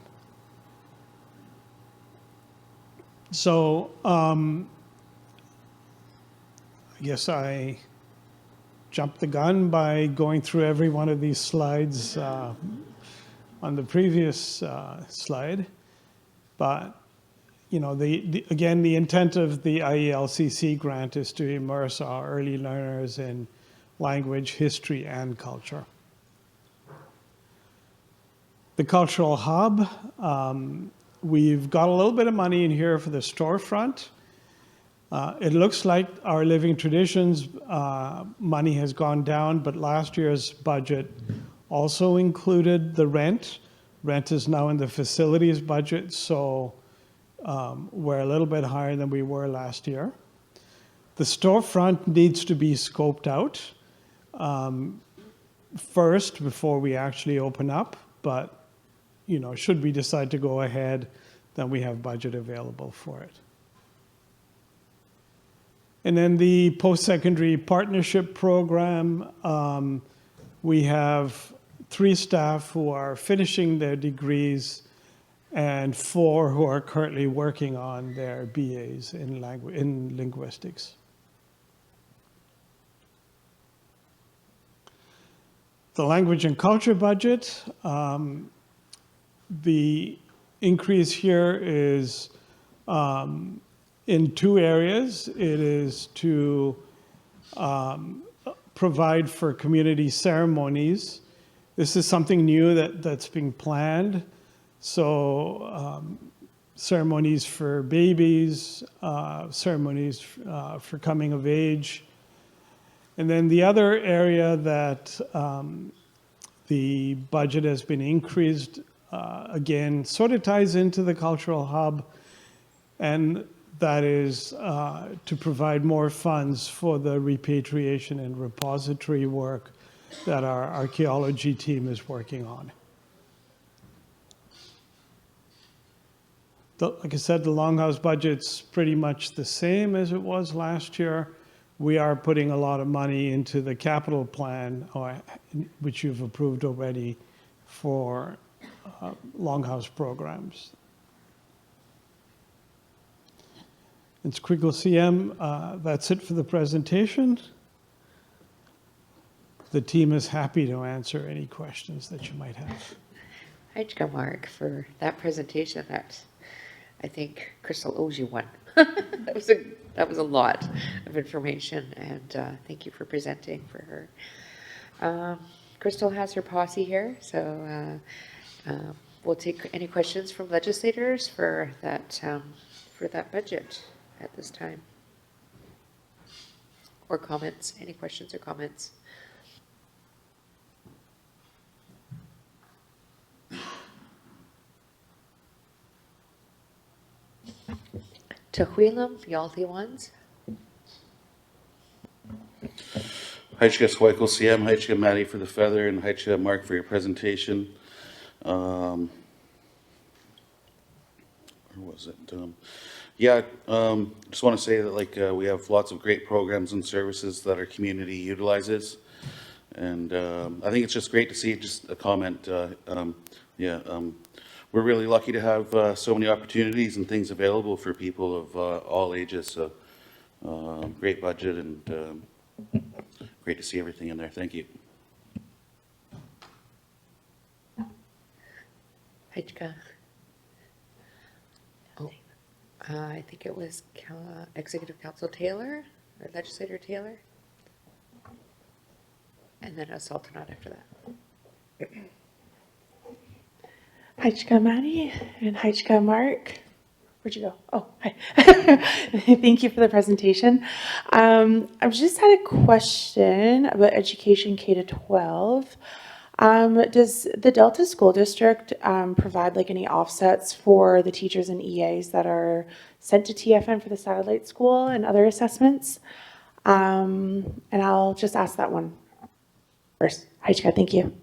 So I guess I jumped the gun by going through every one of these slides on the previous slide. But, again, the intent of the IELCC grant is to immerse our early learners in language, history, and culture. The Cultural Hub we've got a little bit of money in here for the storefront. It looks like our Living Traditions money has gone down, but last year's budget also included the rent. Rent is now in the facilities budget, so we're a little bit higher than we were last year. The storefront needs to be scoped out first before we actually open up, but should we decide to go ahead, then we have budget available for it. And then the post-secondary partnership program, we have 3 staff who are finishing their degrees and 4 who are currently working on their BAs in linguistics. The language and culture budget, the increase here is in 2 areas. It is to provide for community ceremonies. This is something new that's being planned. So ceremonies for babies, ceremonies for coming of age. And then the other area that the budget has been increased, again, sort of ties into the cultural hub, and that is to provide more funds for the repatriation and repository work that our archaeology team is working on. Like I said, the Longhouse budget's pretty much the same as it was last year. We are putting a lot of money into the capital plan, which you've approved already, for Longhouse programs. In Squeakle CM, that's it for the presentation. The team is happy to answer any questions that you might have. Hajka, Mark, for that presentation. That I think Crystal owes you one. That was a lot of information, and thank you for presenting for her. Crystal has her posse here, so we'll take any questions from legislators for that budget at this time, or comments. Any questions or comments? Tehuilam, Yalthi ones. Haichka Swikel CM, Haichka Maddie for the feather, and Haichka Mark for your presentation. Where was it? Just want to say that we have lots of great programs and services that our community utilizes, and I think it's just great to see. Just a comment. We're really lucky to have so many opportunities and things available for people of all ages. So great budget, and great to see everything in there. Thank you. Hajka. Oh, I think it was Executive Council Taylor or Legislator Taylor, and then a Sultanate after that. Hajka Maddie and Hajka Mark. Where'd you go? Oh, hi. Thank you for the presentation. I've just had a question about education K to 12. Does the Delta School District provide any offsets for the teachers and EAs that are sent to TFN for the satellite school and other assessments? And I'll just ask that one first. Hajka, thank you.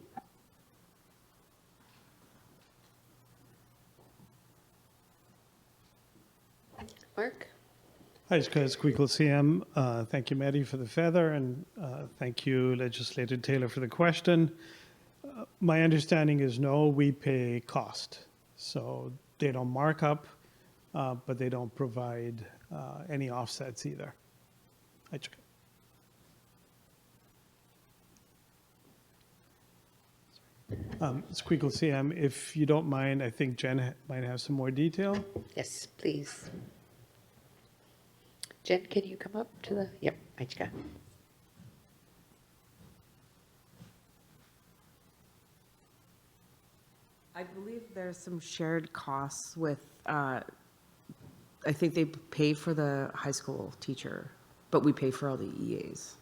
Mark? Hi, it's Squeakle CM. Thank you, Maddie, for the feather, and thank you, Legislator Taylor, for the question. My understanding is no, we pay cost. So they don't mark up, but they don't provide any offsets either. Squeakle CM, if you don't mind, I think Jen might have some more detail. Yes, please. Jen, can you come up to the, yep, Hajka. I believe there's some shared costs with, I think they pay for the high school teacher, but we pay for all the EAs.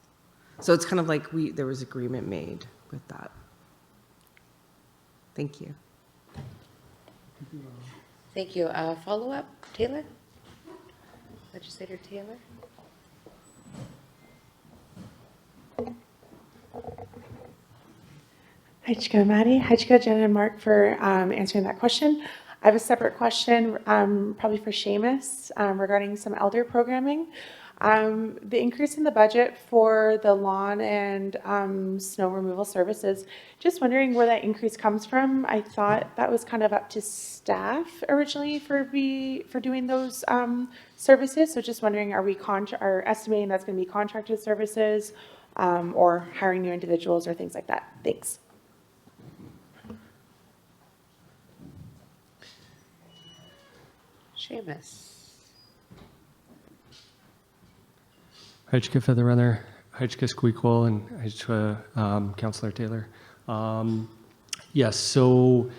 So it's kind of like there was agreement made with that. Thank you. Thank you. Follow-up, Taylor? Legislator Taylor? Hajka Maddie, Hajka, Jen, and Mark for answering that question. I have a separate question, probably for Seamus, regarding some elder programming. The increase in the budget for the lawn and snow removal services, just wondering where that increase comes from. I thought that was kind of up to staff originally for doing those services. So just wondering, are we estimating that's going to be contracted services or hiring new individuals or things like that? Thanks. Seamus? Hajka Featherrunner, Hajka Squeakquel, and Hajka Councillor Taylor. Yes, so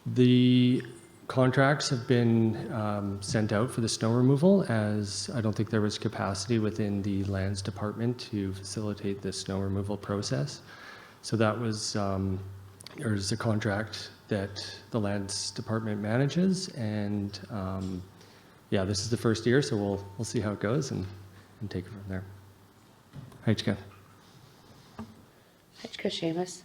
the contracts have been sent out for the snow removal, as I don't think there was capacity within the lands department to facilitate the snow removal process. So that was, there's a contract that the lands department manages, and yeah, this is the first year, so we'll see how it goes and take it from there. Hajka. Hajka, Seamus.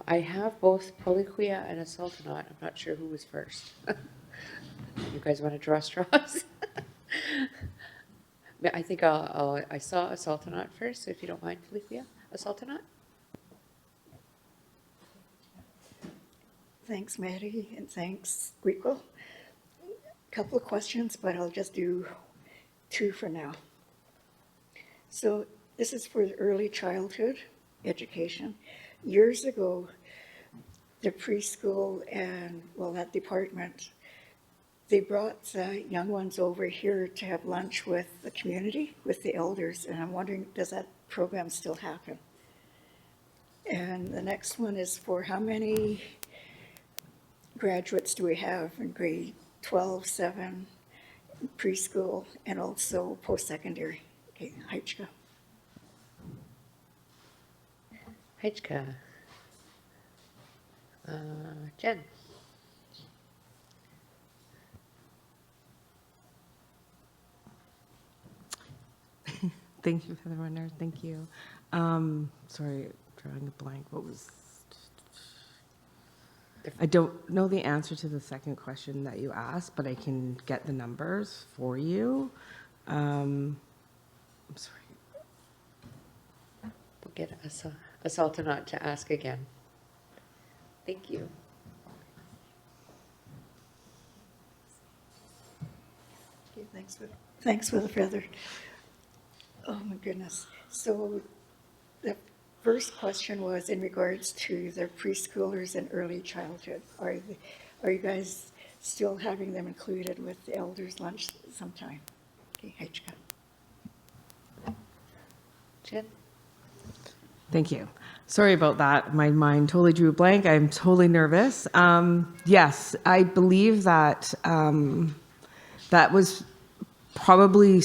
I have both Poliquia and a Sultanate. I'm not sure who was first. You guys want to draw straws? I think I saw a Sultanate first, so if you don't mind, Poliquia, a Sultanate? Thanks, Maddie, and thanks, Squeakquel. Couple of questions, but I'll just do two for now. So this is for early childhood education. Years ago, the preschool and, well, that department, they brought young ones over here to have lunch with the community, with the elders, and I'm wondering, does that program still happen? And the next one is for how many graduates do we have in grade 12, 7, preschool, and also post-secondary? Okay, Hajka. Hajka. Jen. Thank you for the runner. Thank you. Sorry, drawing a blank. What was? I don't know the answer to the second question that you asked, but I can get the numbers for you. I'm sorry. We'll get a Sultanate to ask again. Thank you. Okay, thanks for the feather. Oh my goodness. So the first question was in regards to the preschoolers and early childhood. Are you guys still having them included with the elders lunch sometime? Okay, Hajka. Jen? Thank you. Sorry about that. My mind totally drew a blank. I'm totally nervous. Yes, I believe that that was probably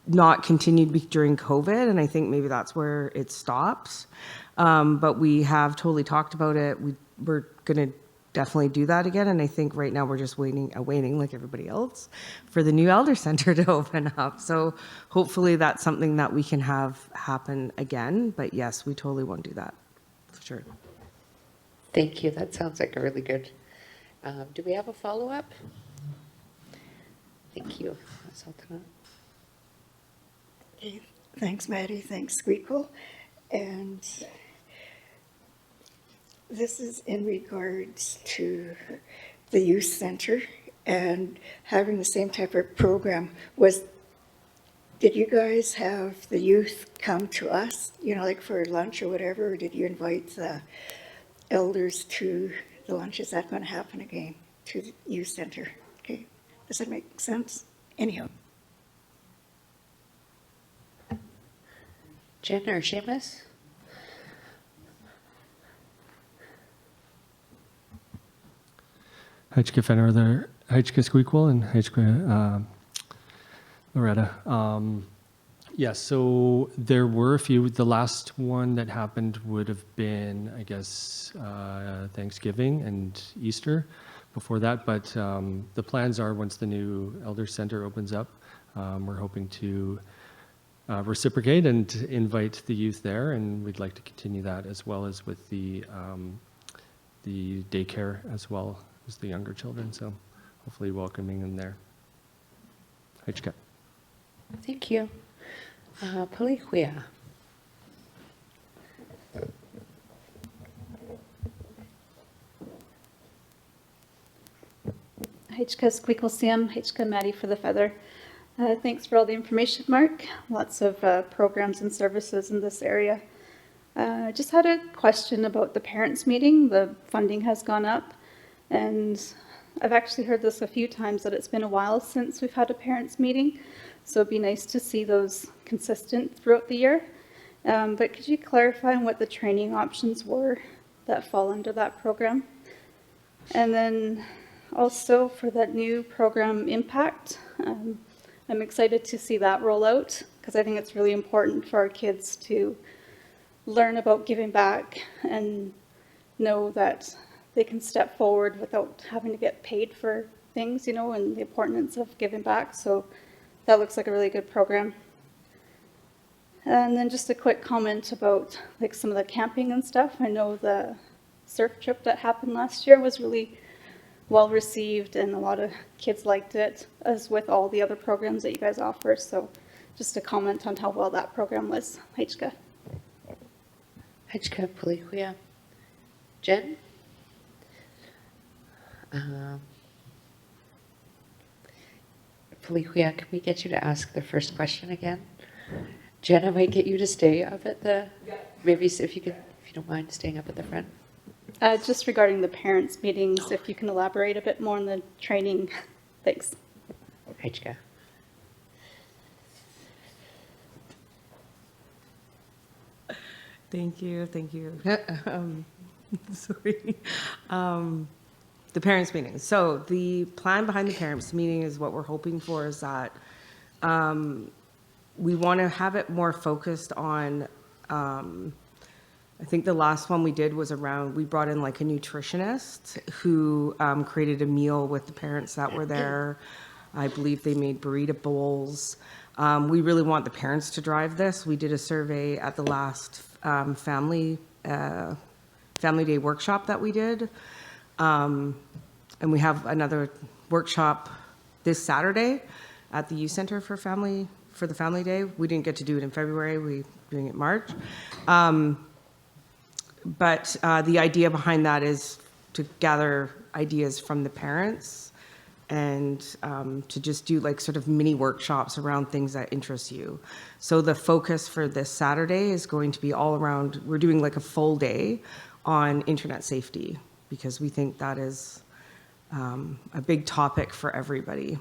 not continued during COVID, and I think maybe that's where it stops. But we have totally talked about it. We're going to definitely do that again, and I think right now we're just waiting like everybody else for the new Elder Center to open up. So hopefully that's something that we can have happen again. But yes, we totally want to do that for sure. Thank you. That sounds like a really good. Do we have a follow-up? Thank you, Sultanate. Okay, thanks, Maddie. Thanks, Squeakquel. And this is in regards to the youth center and having the same type of program. Did you guys have the youth come to us, like for lunch or whatever, or did you invite the elders to the lunch? Is that going to happen again to the youth center? Okay, does that make sense? Anyhow. Jen or Seamus? Hajka Fenner, Hajka Squeakquel, and Hajka Loretta. Yeah, so there were a few. The last one that happened would have been, I guess, Thanksgiving and Easter before that. But the plans are once the new Elder Center opens up, we're hoping to reciprocate and invite the youth there, and we'd like to continue that as well as with the daycare as well as the younger children. So hopefully welcoming them there. Hajka. Thank you. Palihuia. Hachka Squeakle Sam, Hachka Maddie for the Feather. Thanks for all the information, Mark. Lots of programs and services in this area. Just had a question about the parents' meeting. The funding has gone up, and I've actually heard this a few times that it's been a while since we've had a parents' meeting, so it'd be nice to see those consistent throughout the year. But could you clarify on what the training options were that fall under that program? And then also for that new program Impact, I'm excited to see that roll out because I think it's really important for our kids to learn about giving back and know that they can step forward without having to get paid for things, you know, and the importance of giving back. So that looks like a really good program. And then just a quick comment about like some of the camping and stuff. I know the surf trip that happened last year was really well received and a lot of kids liked it, as with all the other programs that you guys offer. So just a comment on how well that program was. Hachka. Hajka Palihuia. Jen? Palihuia, can we get you to ask the first question again? Jen, I might get you to stay up at the, maybe if you don't mind staying up at the front. Just regarding the parents' meetings, if you can elaborate a bit more on the training. Thanks. Hajka. Thank you. Sorry. The parents' meeting. So the plan behind the parents' meeting is what we're hoping for is that we want to have it more focused on, I think the last one we did was around, we brought in like a nutritionist who created a meal with the parents that were there. I believe they made burrito bowls. We really want the parents to drive this. We did a survey at the last family day workshop that we did. And we have another workshop this Saturday at the youth center for the family day. We didn't get to do it in February. We're doing it in March. But the idea behind that is to gather ideas from the parents and to just do like sort of mini workshops around things that interest you. So the focus for this Saturday is going to be all around, we're doing like a full day on internet safety because we think that is a big topic for everybody.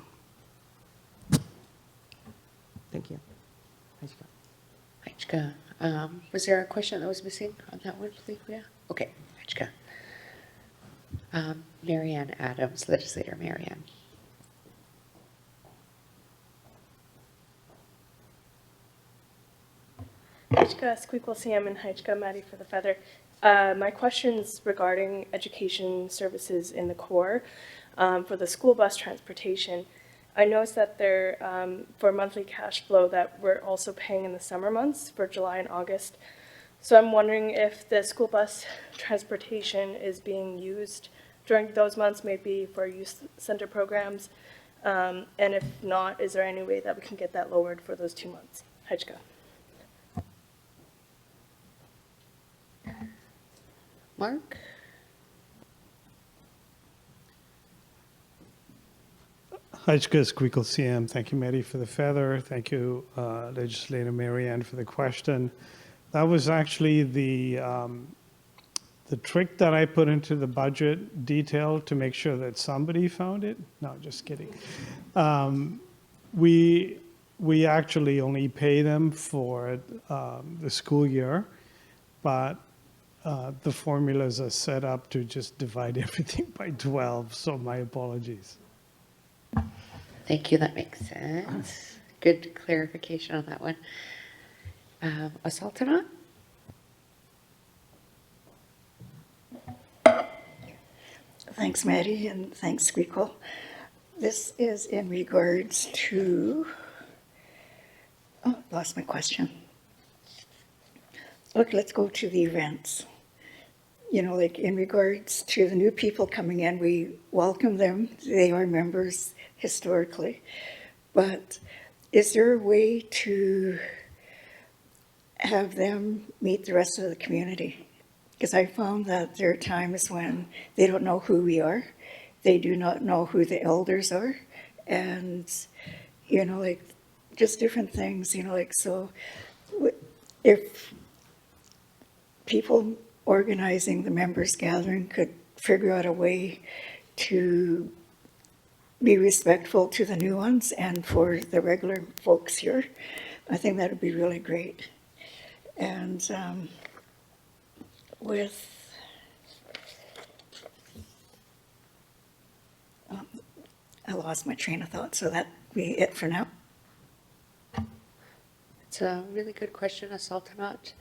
Thank you. Hajka. Was there a question that was missing on that one, Palihuia? Okay, Hajka. Marianne Adams, legislator Marianne. Hajka Squeakle Sam and Hajka Maddie for the Feather. My question's regarding education services in the core for the school bus transportation. I noticed that they're for monthly cash flow that we're also paying in the summer months for July and August. So I'm wondering if the school bus transportation is being used during those months, maybe for youth center programs. And if not, is there any way that we can get that lowered for those 2 months? Hajka. Mark? Hajka Squeakle CM. Thank you, Mary, for the feather. Thank you, Legislator Marianne, for the question. That was actually the trick that I put into the budget detail to make sure that somebody found it. No, just kidding. We actually only pay them for the school year, but the formulas are set up to just divide everything by 12, so my apologies. Thank you, that makes sense. Good clarification on that one. Asaltanat? Thanks, Maddie, and thanks, Squeakle. This is in regards to, oh, lost my question. Okay, let's go to the events. You know, like in regards to the new people coming in, we welcome them. They are members historically. But is there a way to have them meet the rest of the community? Because I found that there are times when they don't know who we are. They do not know who the elders are. And, you know, like just different things, you know, like, so if people organizing the members gathering could figure out a way to be respectful to the new ones and for the regular folks here, I think that would be really great. And I lost my train of thought, so that'd be it for now. It's a really good question, Asaltanat.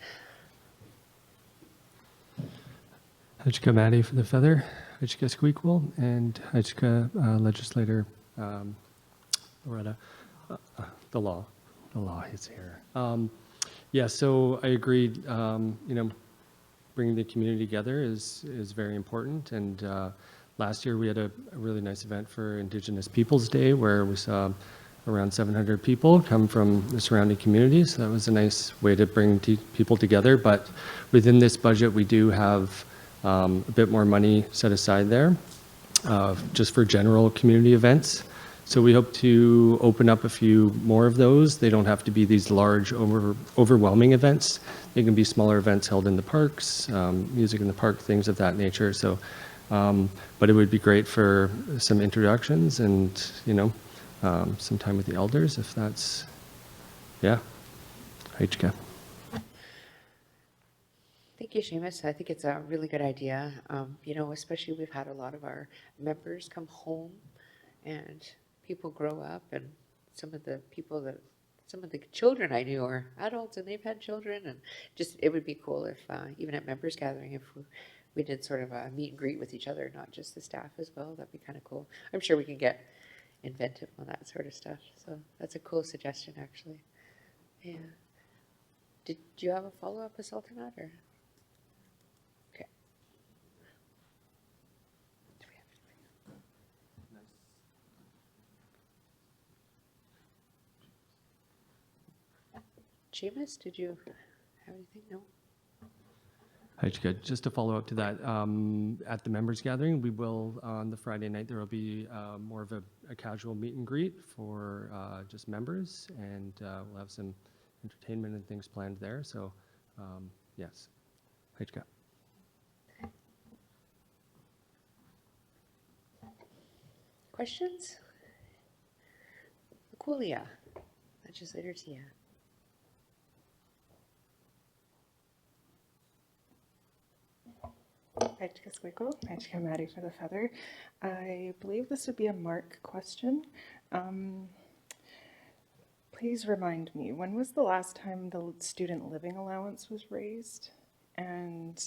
Hajka Maddie for the Feather, Hajka Squeakquel, and Hajka Legislator Loretta. The law is here. Yeah, so I agreed. You know, bringing the community together is very important. And last year we had a really nice event for Indigenous Peoples Day where we saw around 700 people come from the surrounding communities. So that was a nice way to bring people together. But within this budget, we do have a bit more money set aside there just for general community events. So we hope to open up a few more of those. They don't have to be these large, overwhelming events. They can be smaller events held in the parks, music in the park, things of that nature. So, but it would be great for some introductions and, you know, some time with the elders if that's, yeah, HK. Thank you, Seamus. I think it's a really good idea. You know, especially we've had a lot of our members come home and people grow up, and some of the children I knew are adults and they've had children, and just, it would be cool if, even at members gathering, if we did sort of a meet and greet with each other, not just the staff as well. That'd be kind of cool. I'm sure we can get inventive on that sort of stuff. So that's a cool suggestion, actually. Yeah. Did you have a follow-up, Asaltanat, or? Okay. Seamus, did you have anything? No? Just to follow up to that, at the members gathering, we will, on the Friday night, there will be more of a casual meet and greet for just members, and we'll have some entertainment and things planned there. So, yes. HK. Questions? Aquila, Legislator Tia. Hajka Squeakle, Hajka Maddie for the Feather. I believe this would be a Mark question. Please remind me, when was the last time the student living allowance was raised? And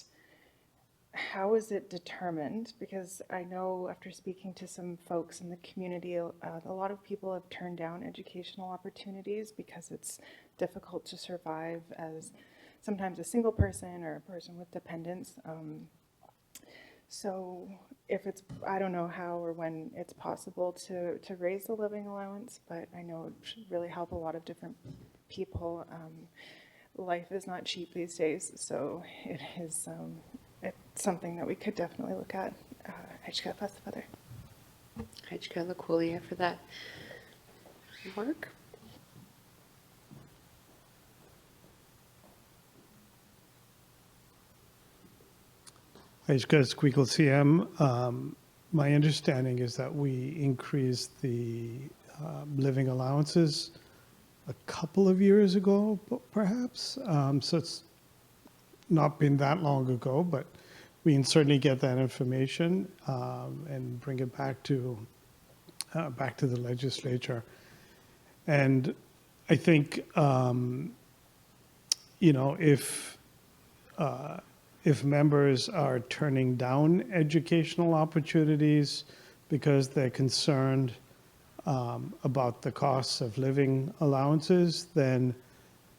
how is it determined? Because I know after speaking to some folks in the community, a lot of people have turned down educational opportunities because it's difficult to survive as sometimes a single person or a person with dependents. So if it's, I don't know how or when it's possible to raise the living allowance, but I know it should really help a lot of different people. Life is not cheap these days, so it is it's something that we could definitely look at. Hajka plus the Feather. Hajka Laquila for that. Mark? Hajka Squeakle CM. My understanding is that we increased the living allowances a couple of years ago, perhaps. So it's not been that long ago, but we can certainly get that information and bring it back to the legislature. And I think, you know, if members are turning down educational opportunities because they're concerned about the costs of living allowances, then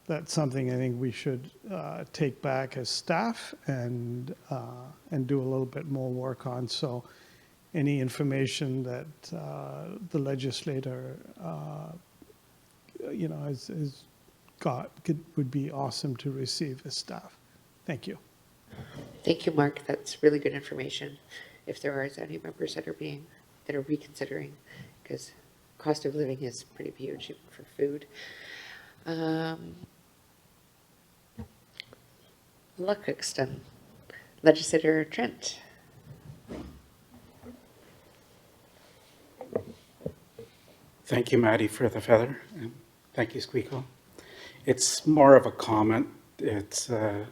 that's something I think we should take back as staff and do a little bit more work on. So any information that the legislator, you know, has got would be awesome to receive as staff. Thank you. Thank you, Mark. That's really good information. If there are any members that are reconsidering, because cost of living is pretty huge even for food. Luckixton, Legislator Trent. Thank you, Maddie, for the feather, and thank you, Squeakle. It's more of a comment. It's the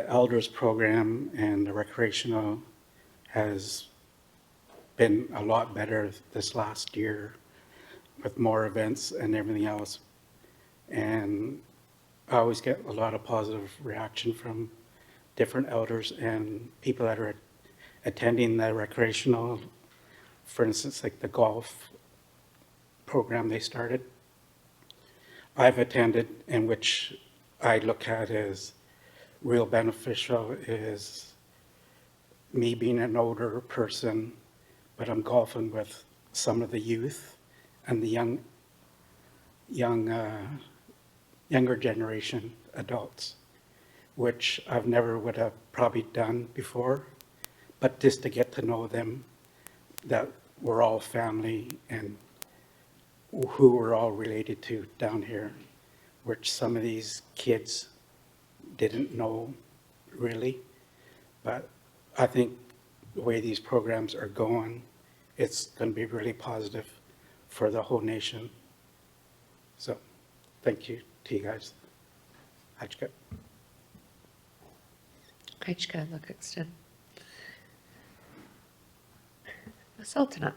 elders program and the recreational has been a lot better this last year with more events and everything else. And I always get a lot of positive reaction from different elders and people that are attending the recreational, for instance, like the golf program they started. I've attended, in which I look at as real beneficial, is me being an older person, but I'm golfing with some of the youth and the younger generation adults, which I've never would have probably done before, but just to get to know them, that we're all family and who we're all related to down here, which some of these kids didn't know really. But I think the way these programs are going, it's going to be really positive for the whole nation. So thank you to you guys. Hachka. Hachka, Luckixton. Sultanate.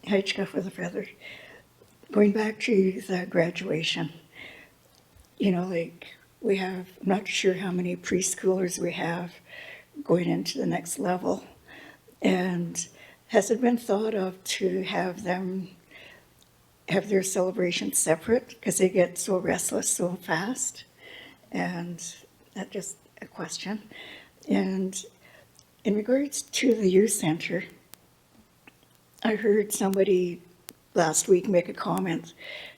Hachka for the feather. Going back to the graduation, you know, like we have, I'm not sure how many preschoolers we have going into the next level. And has it been thought of to have them have their celebrations separate because they get so restless so fast? And that's just a question. And in regards to the youth center, I heard somebody last week make a comment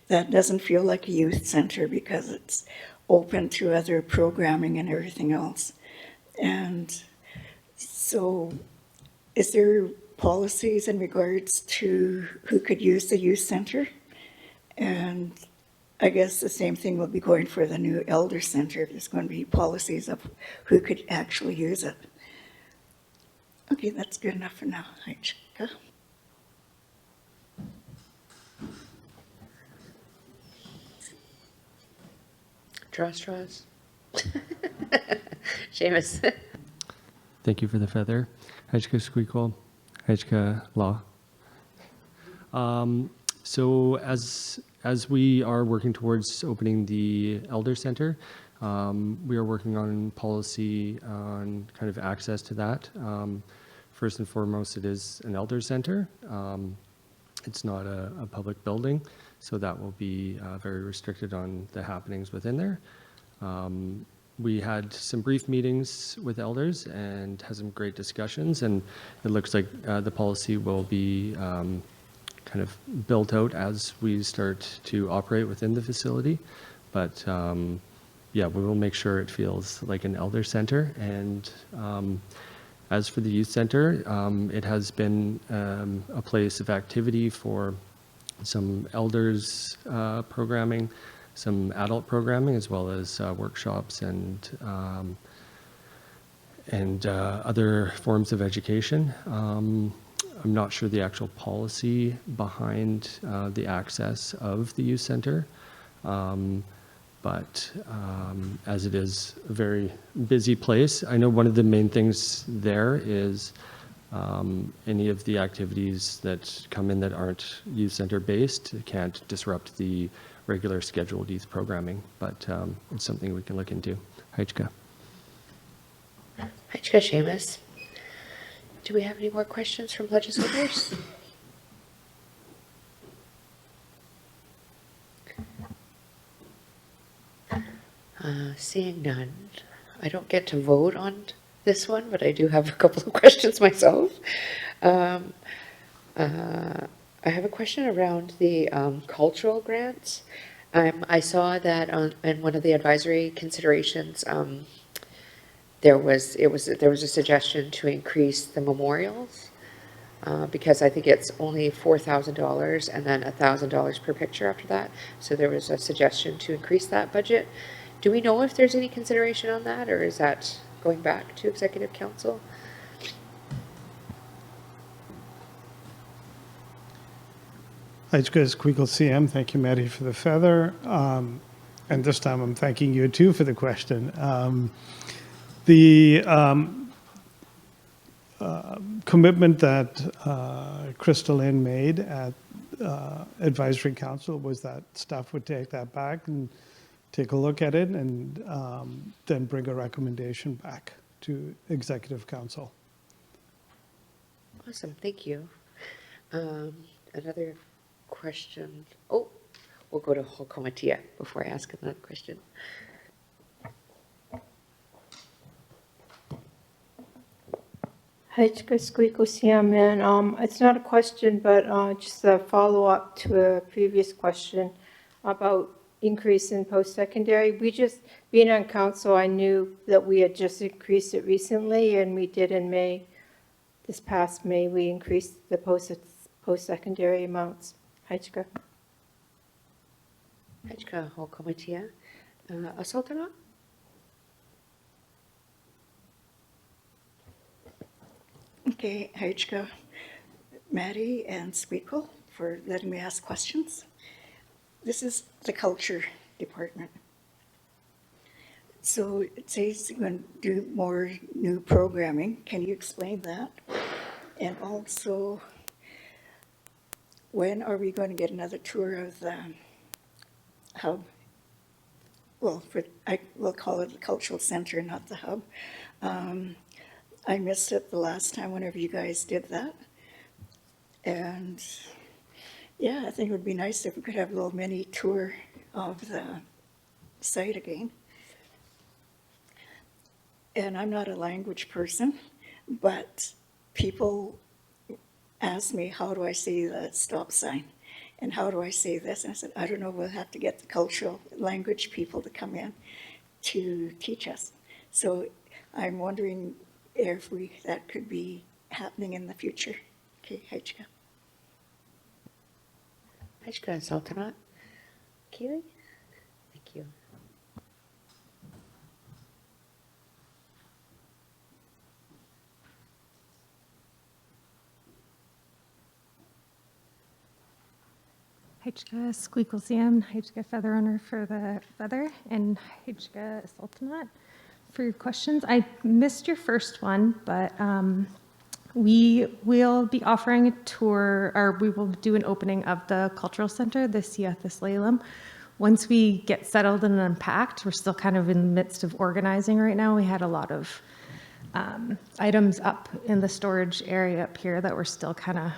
that doesn't feel like a youth center because it's open to other programming and everything else. And so is there policies in regards to who could use the youth center? And I guess the same thing will be going for the new elder center. There's going to be policies of who could actually use it. Okay, that's good enough for now. Hachka. Draw straws. Seamus. Thank you for the feather. Hachka Squeakle, Hachka Law. So as we are working towards opening the Elder Center, we are working on policy on kind of access to that. First and foremost, it is an Elder Center. It's not a public building, so that will be very restricted on the happenings within there. We had some brief meetings with elders and had some great discussions, and it looks like the policy will be kind of built out as we start to operate within the facility. But yeah, we will make sure it feels like an elder center. And as for the youth center, it has been a place of activity for some elders programming, some adult programming, as well as workshops and other forms of education. I'm not sure the actual policy behind the access of the youth center. But as it is a very busy place, I know one of the main things there is any of the activities that come in that aren't youth center based can't disrupt the regular scheduled youth programming, but it's something we can look into. Heichka. Heichka, Seamus. Do we have any more questions from legislators? Seeing none, I don't get to vote on this one, but I do have a couple of questions myself. I have a question around the cultural grants. I saw that in one of the advisory considerations, there was a suggestion to increase the memorials because I think it's only $4,000 and then $1,000 per picture after that. So there was a suggestion to increase that budget. Do we know if there's any consideration on that, or is that going back to Executive Council? Heichka Squeakle CM, thank you, Maddie, for the feather. And this time I'm thanking you too for the question. The commitment that Crystal Lynn made at Advisory Council was that staff would take that back and take a look at it and then bring a recommendation back to Executive Council. Awesome, thank you. Another question. Oh, we'll go to Hokomatia before I ask another question. Heichka Squeakle Siam, and it's not a question, but just a follow-up to a previous question about increase in post-secondary. We just, being on council, I knew that we had just increased it recently, and we did in May. This past May, we increased the post-secondary amounts. Heichka. Heichka Hokomatia. Asaltana? Okay, Heichka, Maddie, and Squeakle for letting me ask questions. This is the culture department. So it says you're going to do more new programming. Can you explain that? And also, when are we going to get another tour of the hub? Well, we'll call it the cultural center, not the hub. I missed it the last time whenever you guys did that. And yeah, I think it would be nice if we could have a little mini tour of the site again. And I'm not a language person, but people ask me, how do I say the stop sign? And how do I say this? And I said, I don't know, we'll have to get the cultural language people to come in to teach us. So I'm wondering if that could be happening in the future. Okay, Heichka. Heichka Sultanat. Keely? Thank you. Heichka Squeakle Sam, Heichka Feather Runner for the feather, and Heichka Sultanat for your questions. I missed your first one, but we will be offering a tour, or we will do an opening of the Cultural Center, the Siathis Laylam. Once we get settled and unpacked, we're still kind of in the midst of organizing right now. We had a lot of items up in the storage area up here that we're still kind of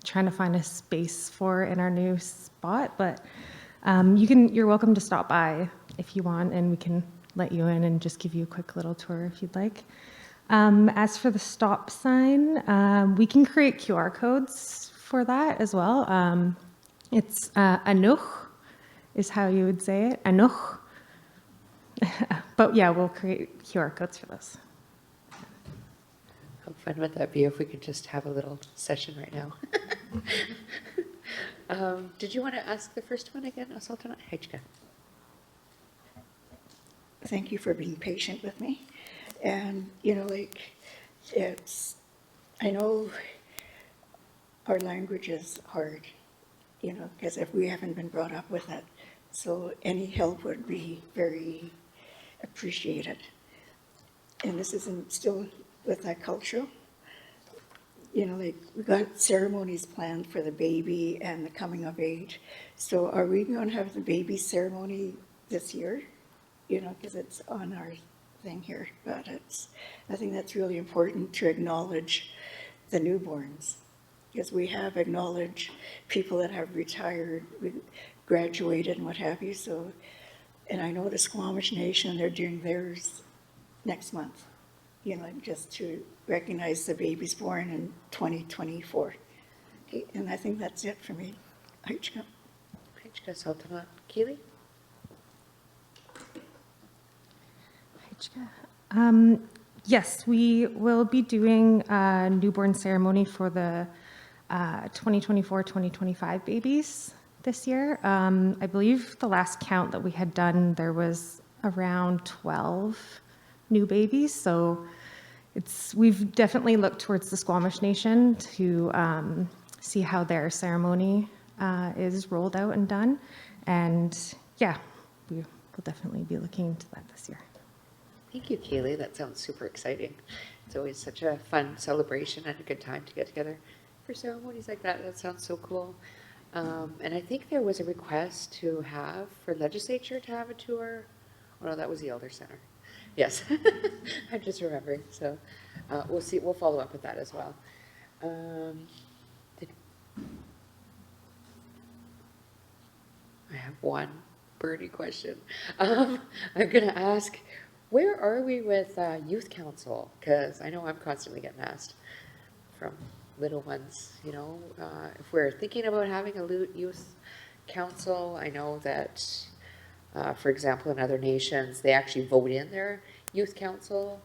trying to find a space for in our new spot, but you're welcome to stop by if you want, and we can let you in and just give you a quick little tour if you'd like. As for the stop sign, we can create QR codes for that as well. It's Anuch is how you would say it, Anuch. But yeah, we'll create QR codes for this. How fun would that be if we could just have a little session right now? Did you want to ask the first one again, Sultanat? Heichka. Thank you for being patient with me. And, I know our language is hard, you know, because if we haven't been brought up with it. So any help would be very appreciated. And this isn't still with that culture. You know, like we got ceremonies planned for the baby and the coming of age. So are we going to have the baby ceremony this year? You know, because it's on our thing here. But I think that's really important to acknowledge the newborns, because we have acknowledged people that have retired, graduated and what have you. So, and I know the Squamish Nation, they're doing theirs next month, you know, just to recognize the babies born in 2024. Okay, and I think that's it for me. Haichka. Haichka Sultanat. Keely? Yes, we will be doing a newborn ceremony for the 2024-2025 babies this year. I believe the last count that we had done, there was around 12 new babies. So we've definitely looked towards the Squamish Nation to see how their ceremony is rolled out and done. And yeah, we will definitely be looking into that this year. Thank you, Kaylee. That sounds super exciting. It's always such a fun celebration and a good time to get together for ceremonies like that. That sounds so cool. And I think there was a request for legislature to have a tour. Oh no, that was the Elder Center. Yes, I'm just remembering. So we'll see. We'll follow up with that as well. I have one birdie question. I'm going to ask, where are we with youth council? Because I know I'm constantly getting asked from little ones, you know, if we're thinking about having a youth council. I know that, for example, in other nations, they actually vote in their youth council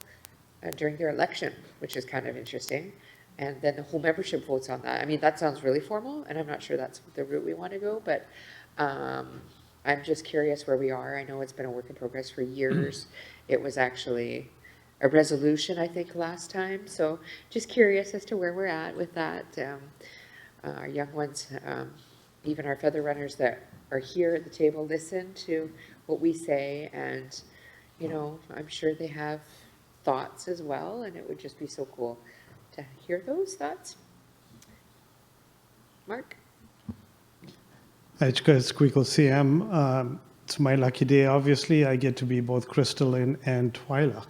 during their election, which is kind of interesting. And then the whole membership votes on that. I mean, that sounds really formal, and I'm not sure that's the route we want to go, but I'm just curious where we are. I know it's been a work in progress for years. It was actually a resolution, I think, last time. So just curious as to where we're at with that. Our young ones, even our feather runners that are here at the table, listen to what we say. And, you know, I'm sure they have thoughts as well. And it would just be so cool to hear those thoughts. Mark? Haichka Squeakle CM. It's my lucky day, obviously. I get to be both Crystal and Twyla.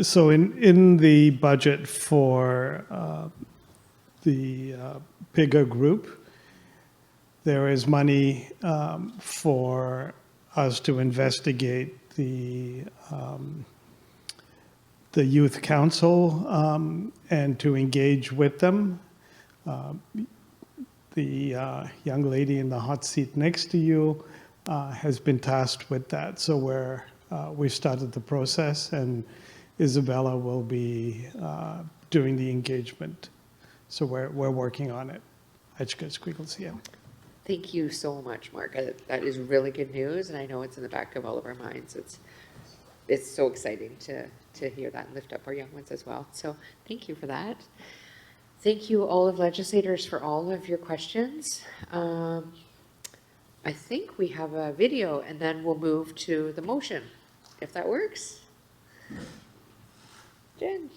So in the budget for the PIGA group, there is money for us to investigate the youth council and to engage with them. The young lady in the hot seat next to you has been tasked with that. So we've started the process, and Isabella will be doing the engagement. So we're working on it. Thank you so much, Mark. That is really good news, and I know it's in the back of all of our minds. It's so exciting to hear that and lift up our young ones as well. So thank you for that. Thank you, all of legislators, for all of your questions. I think we have a video, and then we'll move to the motion, if that works. Jen.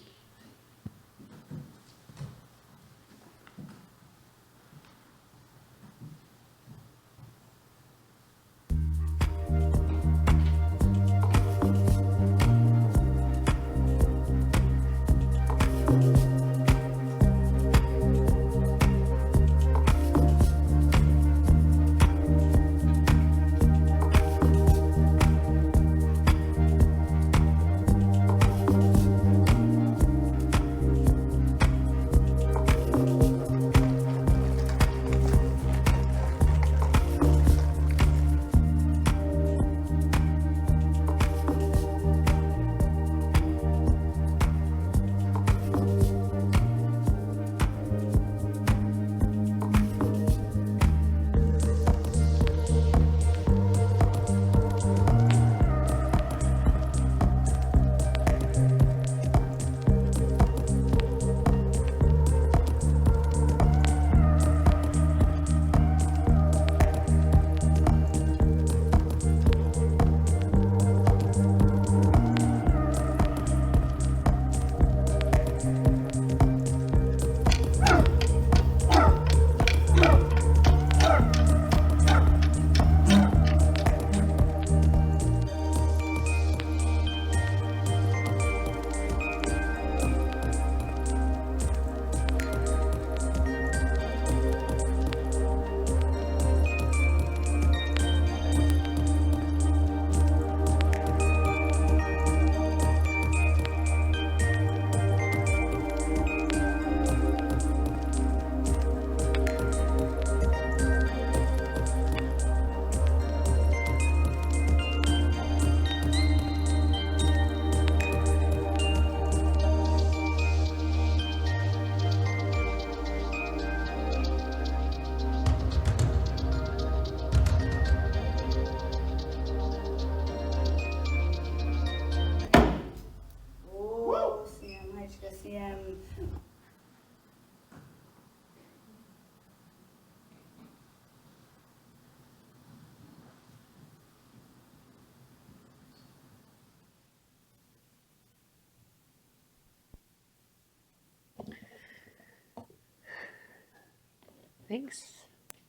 Thanks.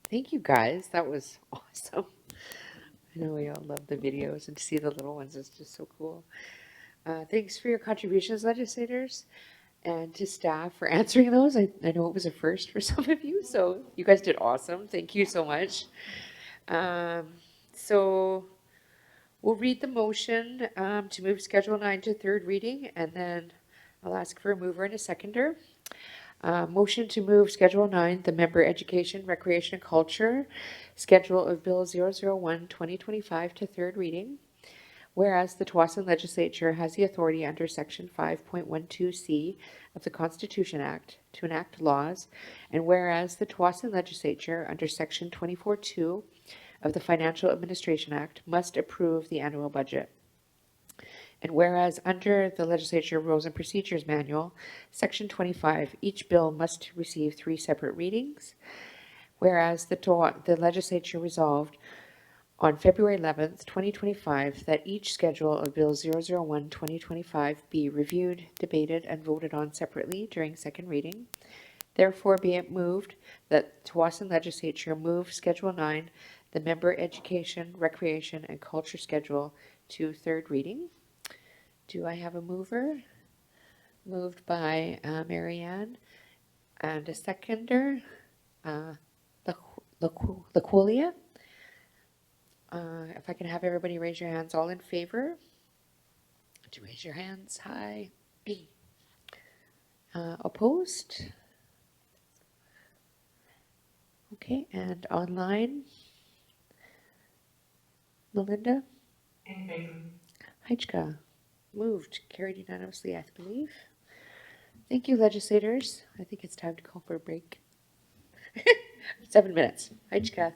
Thank you, guys. That was awesome. I know we all love the videos, and to see the little ones is just so cool. Thanks for your contributions, legislators, and to staff for answering those. I know it was a first for some of you, so you guys did awesome. Thank you so much. So we'll read the motion to move Schedule 9 to third reading, and then I'll ask for a mover and a seconder. Motion to move Schedule 9, the Member Education, Recreation, and Culture, schedule of Bill 001, 2025 to third reading. Whereas the Tsawwassen Legislature has the authority under Section 5.12C of the Constitution Act to enact laws, and whereas the Tsawwassen Legislature under Section 24.2 of the Financial Administration Act must approve the annual budget. And whereas under the Legislature Rules and Procedures Manual, Section 25, each bill must receive 3 separate readings. Whereas the Legislature resolved on February 11th, 2025, that each schedule of Bill 001, 2025 be reviewed, debated, and voted on separately during second reading. Therefore, be it moved that Tsawwassen Legislature move Schedule 9, the Member Education, Recreation, and Culture Schedule, to third reading. Do I have a mover? Moved by Marianne, and a seconder, Laquolia. If I can have everybody raise your hands, all in favor? To raise your hands high. Opposed? Okay, and online? Melinda? In favor. Heichka? Moved, carried unanimously, I believe. Thank you, legislators. I think it's time to call for a break. 7 minutes. Heichka?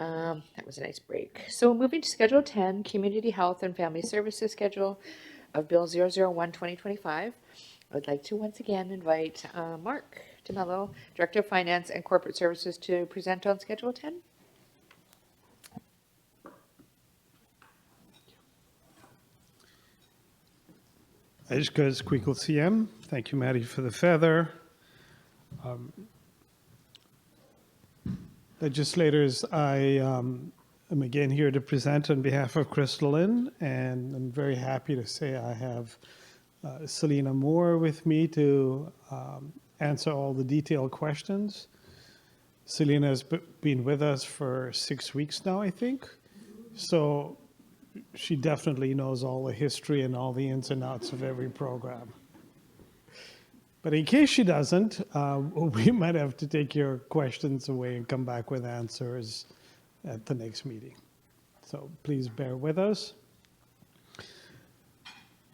That was a nice break. So moving to Schedule 10, Community Health and Family Services Schedule of Bill 001, 2025. I would like to once again invite Mark DeMello, Director of Finance and Corporate Services, to present on Schedule 10. Aishka Squeakle CM. Thank you, Maddie, for the feather. Legislators, I am again here to present on behalf of Crystal Lynn, and I'm very happy to say I have Selena Moore with me to answer all the detailed questions. Selena has been with us for 6 weeks now, I think. So she definitely knows all the history and all the ins and outs of every program. But in case she doesn't, we might have to take your questions away and come back with answers at the next meeting. So please bear with us.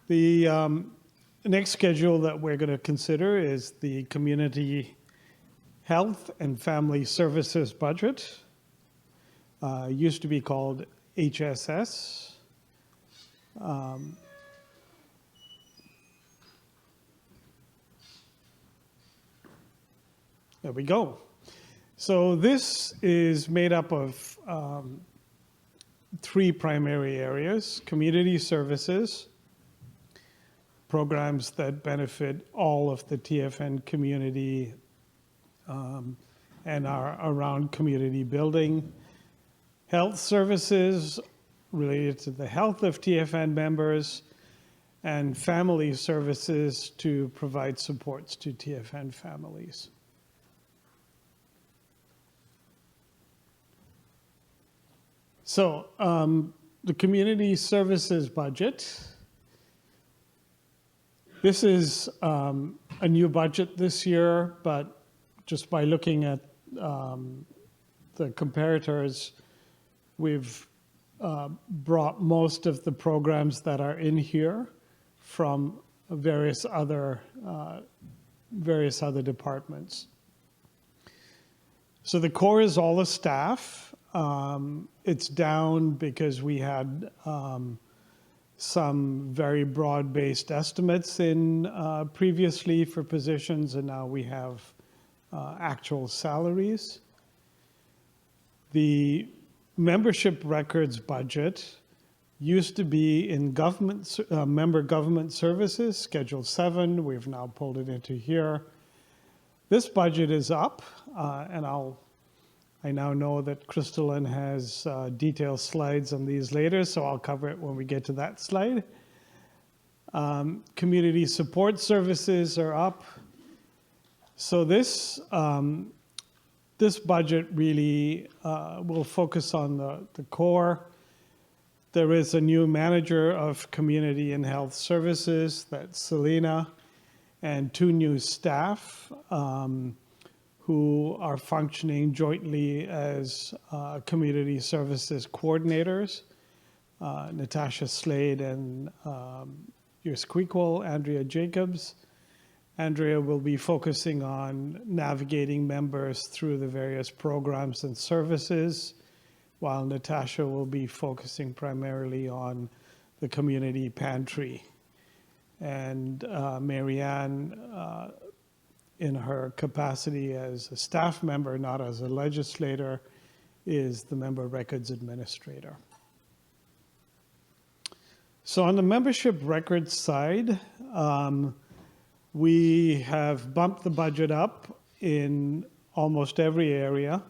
The next schedule that we're going to consider is the Community Health and Family Services budget. Used to be called HSS. There we go. So this is made up of 3 primary areas: community services, programs that benefit all of the TFN community and are around community building, health services related to the health of TFN members, and family services to provide supports to TFN families. So the community services budget, this is a new budget this year, but just by looking at the comparators, we've brought most of the programs that are in here from various other departments. So the core is all the staff. It's down because we had some very broad-based estimates in previously for positions, and now we have actual salaries. The membership records budget used to be in government member government services, Schedule 7. We've now pulled it into here. This budget is up, and I now know that Crystal Lynn has detailed slides on these later, so I'll cover it when we get to that slide. Community support services are up. So this budget really will focus on the core. There is a new manager of community and health services, that's Selena, and 2 new staff who are functioning jointly as community services coordinators, Natasha Slade and your Squeakle, Andrea Jacobs. Andrea will be focusing on navigating members through the various programs and services, while Natasha will be focusing primarily on the community pantry. And Marianne, in her capacity as a staff member, not as a legislator, is the member records administrator. So on the membership records side, we have bumped the budget up in almost every area.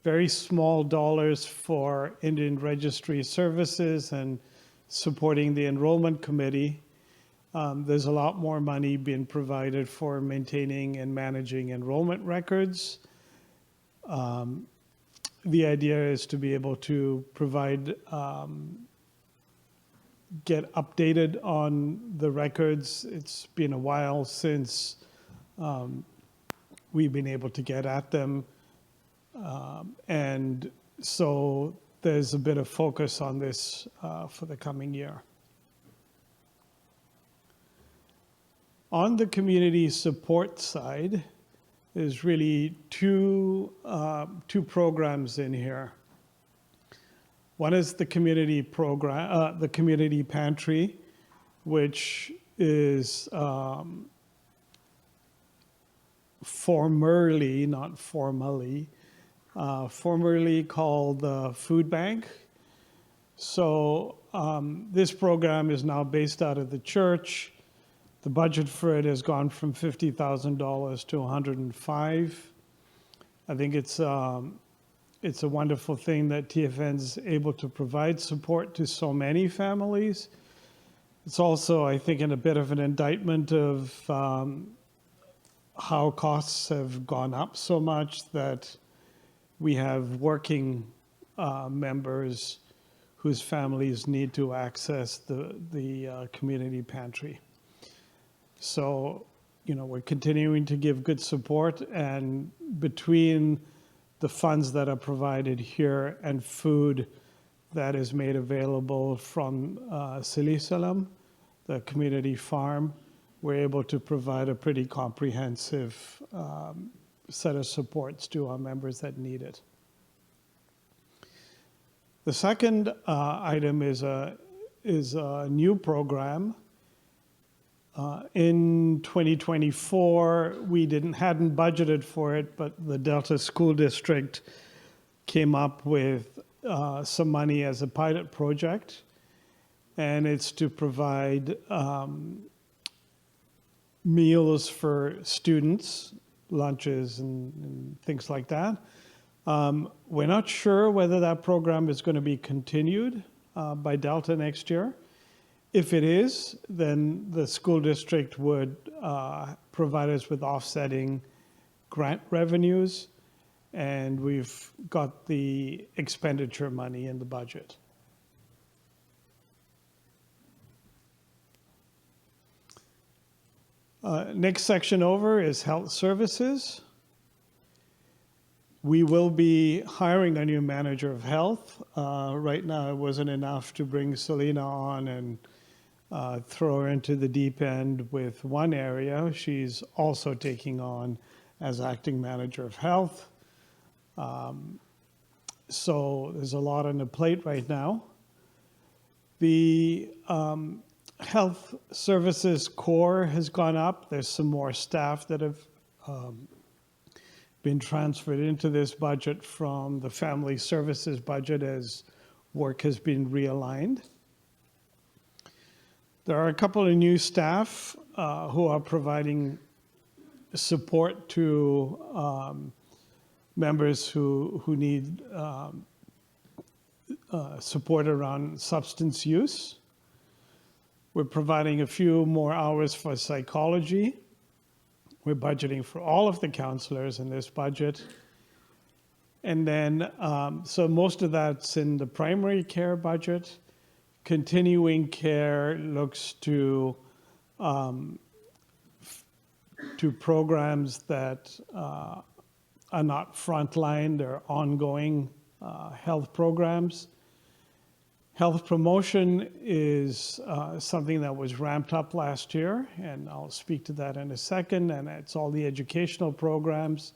Very small dollars for Indian Registry Services and supporting the enrollment committee. There's a lot more money being provided for maintaining and managing enrollment records. The idea is to be able to provide, get updated on the records. It's been a while since we've been able to get at them. And so there's a bit of focus on this for the coming year. On the community support side, there's really two programs in here. One is the community program, the community pantry, which is formerly, not formally, formerly called the Food Bank. So this program is now based out of the church. The budget for it has gone from $50,000 to $105,000. I think it's a wonderful thing that TFN is able to provide support to so many families. It's also, I think, a bit of an indictment of how costs have gone up so much that we have working members whose families need to access the community pantry. So, you know, we're continuing to give good support, and between the funds that are provided here and food that is made available from Silisalam, the community farm, we're able to provide a pretty comprehensive set of supports to our members that need it. The second item is a new program. In 2024, we hadn't budgeted for it, but the Delta School District came up with some money as a pilot project, and it's to provide meals for students, lunches and things like that. We're not sure whether that program is going to be continued by Delta next year. If it is, then the school district would provide us with offsetting grant revenues, and we've got the expenditure money in the budget. Next section over is health services. We will be hiring a new manager of health. Right now, it wasn't enough to bring Selena on and throw her into the deep end with one area. She's also taking on as acting manager of health. So there's a lot on the plate right now. The health services core has gone up. There's some more staff that have been transferred into this budget from the family services budget as work has been realigned. There are a couple of new staff who are providing support to members who need support around substance use. We're providing a few more hours for psychology. We're budgeting for all of the counselors in this budget. And then, so most of that's in the primary care budget. Continuing care looks to programs that are not frontline, they're ongoing health programs. Health promotion is something that was ramped up last year, and I'll speak to that in a second, and it's all the educational programs.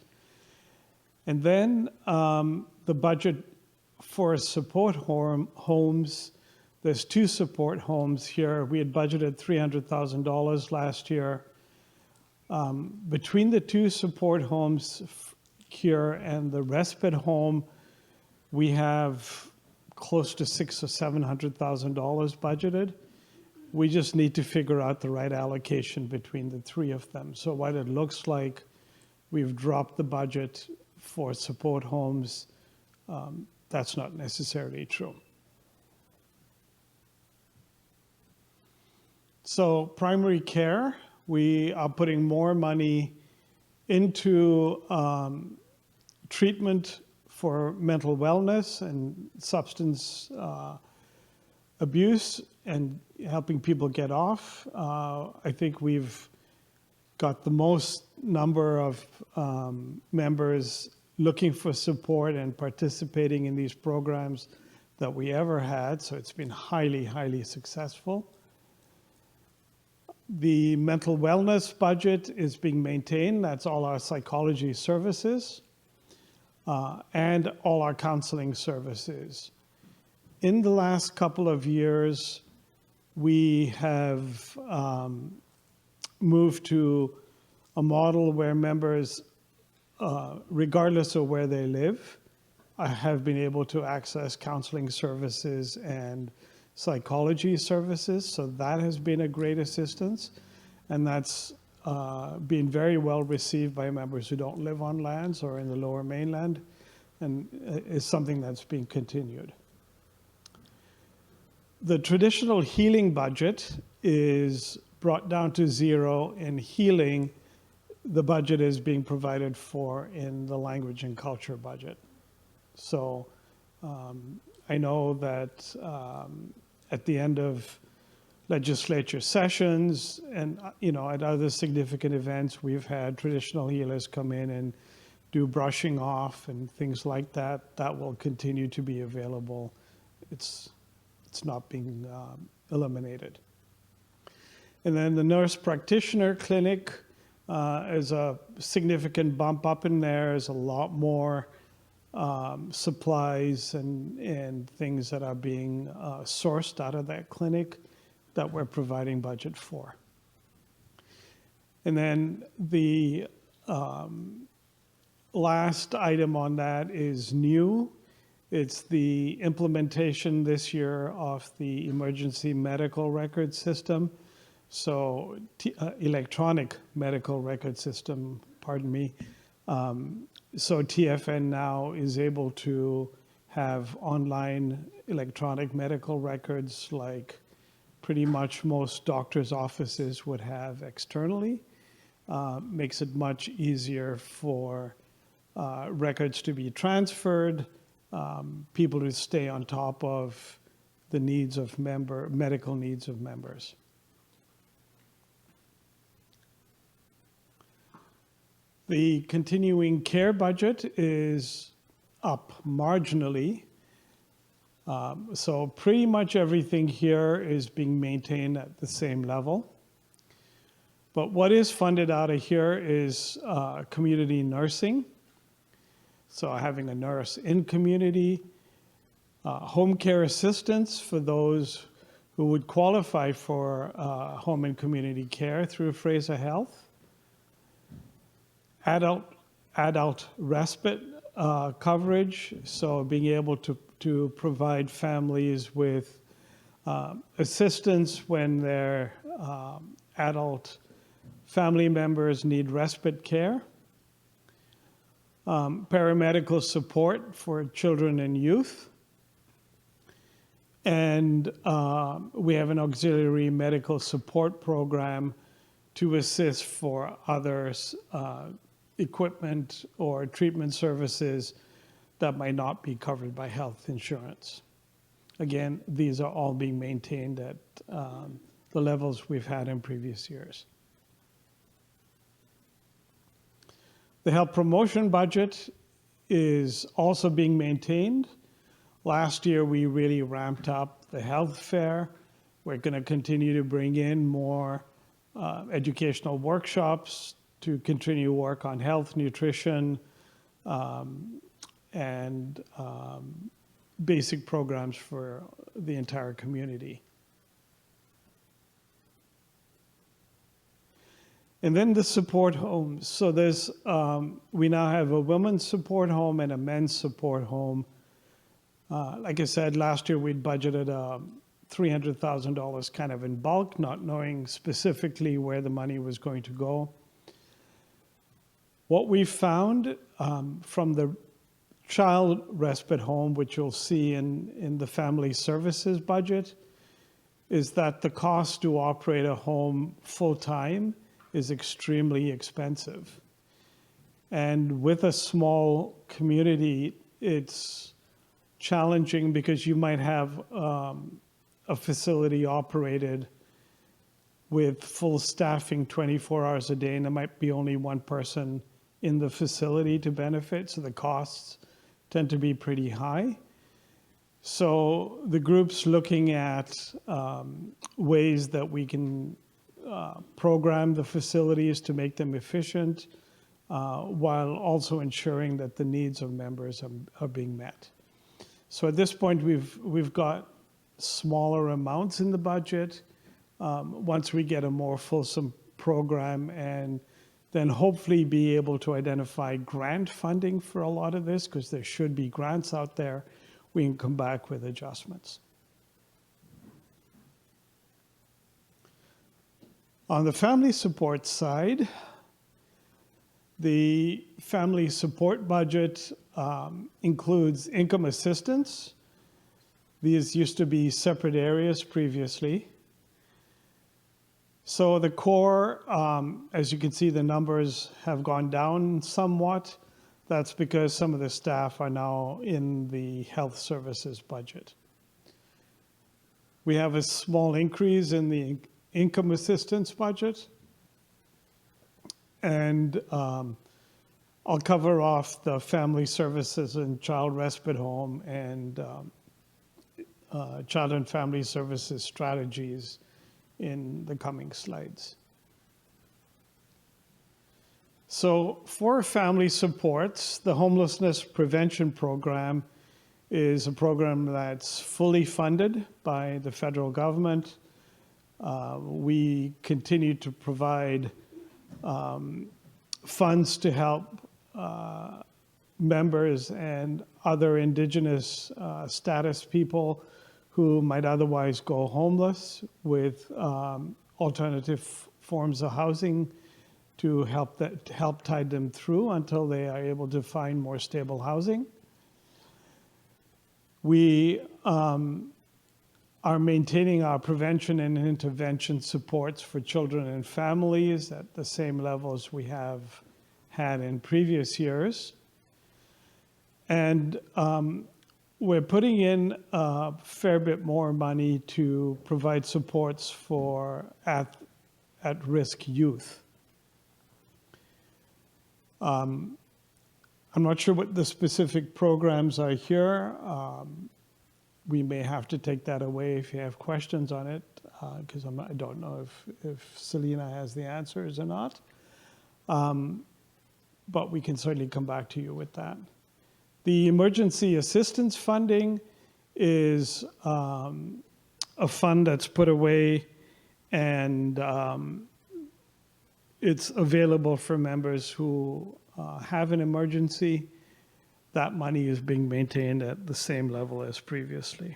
And then the budget for support homes, there's 2 support homes here. We had budgeted $300,000 last year. Between the 2 support homes here and the respite home, we have close to $600,000 or $700,000 budgeted. We just need to figure out the right allocation between the 3 of them. So what it looks like, we've dropped the budget for support homes. That's not necessarily true. So primary care, we are putting more money into treatment for mental wellness and substance abuse and helping people get off. I think we've got the most number of members looking for support and participating in these programs that we ever had, so it's been highly, highly successful. The mental wellness budget is being maintained. That's all our psychology services and all our counseling services. In the last couple of years, we have moved to a model where members, regardless of where they live, have been able to access counseling services and psychology services. So that has been a great assistance. And that's been very well received by members who don't live on lands or in the Lower Mainland, and is something that's being continued. The traditional healing budget is brought down to zero. In healing, the budget is being provided for in the language and culture budget. So I know that at the end of legislature sessions and at other significant events, we've had traditional healers come in and do brushing off and things like that. That will continue to be available. It's not being eliminated. And then the nurse practitioner clinic is a significant bump up in there. There's a lot more supplies and things that are being sourced out of that clinic that we're providing budget for. And then the last item on that is new. It's the implementation this year of the emergency medical record system. So electronic medical record system, pardon me. So TFN now is able to have online electronic medical records like pretty much most doctors' offices would have externally. Makes it much easier for records to be transferred, people to stay on top of the needs of medical needs of members. The continuing care budget is up marginally. So pretty much everything here is being maintained at the same level. But what is funded out of here is community nursing. So having a nurse in community, home care assistance for those who would qualify for home and community care through Fraser Health, adult respite coverage, so being able to provide families with assistance when their adult family members need respite care, paramedical support for children and youth, and we have an auxiliary medical support program to assist for others, equipment or treatment services that might not be covered by health insurance. Again, these are all being maintained at the levels we've had in previous years. The health promotion budget is also being maintained. Last year, we really ramped up the health fair. We're going to continue to bring in more educational workshops to continue work on health, nutrition, and basic programs for the entire community. And then the support homes. So there's, we now have a women's support home and a men's support home. Like I said, last year we'd budgeted $300,000 kind of in bulk, not knowing specifically where the money was going to go. What we found from the child respite home, which you'll see in the family services budget, is that the cost to operate a home full-time is extremely expensive. And with a small community, it's challenging because you might have a facility operated with full staffing 24 hours a day, and there might be only one person in the facility to benefit, so the costs tend to be pretty high. So the group's looking at ways that we can program the facilities to make them efficient, while also ensuring that the needs of members are being met. So at this point, we've got smaller amounts in the budget. Once we get a more fulsome program, and then hopefully be able to identify grant funding for a lot of this, because there should be grants out there, we can come back with adjustments. On the family support side, the family support budget includes income assistance. These used to be separate areas previously. So the core, as you can see, the numbers have gone down somewhat. That's because some of the staff are now in the health services budget. We have a small increase in the income assistance budget. And I'll cover off the family services and child respite home and child and family services strategies in the coming slides. So for family supports, the homelessness prevention program is a program that's fully funded by the federal government. We continue to provide funds to help members and other Indigenous status people who might otherwise go homeless with alternative forms of housing to help tide them through until they are able to find more stable housing. We are maintaining our prevention and intervention supports for children and families at the same levels we have had in previous years. And we're putting in a fair bit more money to provide supports for at-risk youth. I'm not sure what the specific programs are here. We may have to take that away if you have questions on it, because I don't know if Selena has the answers or not. But we can certainly come back to you with that. The emergency assistance funding is a fund that's put away, and it's available for members who have an emergency. That money is being maintained at the same level as previously.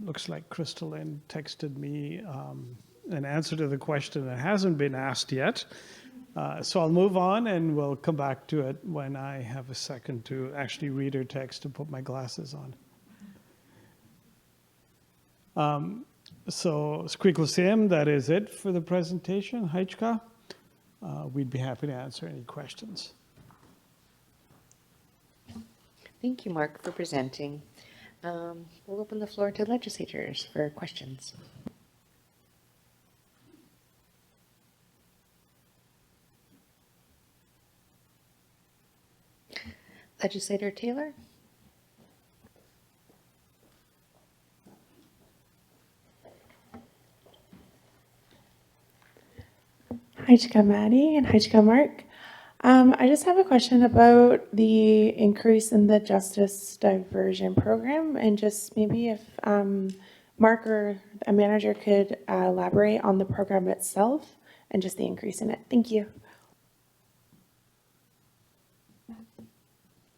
Looks like Crystalline texted me an answer to the question that hasn't been asked yet. So I'll move on and we'll come back to it when I have a second to actually read her text and put my glasses on. So Squeakle Sam, that is it for the presentation. Heichka, we'd be happy to answer any questions. Thank you, Mark, for presenting. We'll open the floor to legislators for questions. Legislator Taylor? Hi, Chika Maddie and hi, Chika Mark. I just have a question about the increase in the Justice Diversion Program, and just maybe if Mark or a manager could elaborate on the program itself and just the increase in it. Thank you.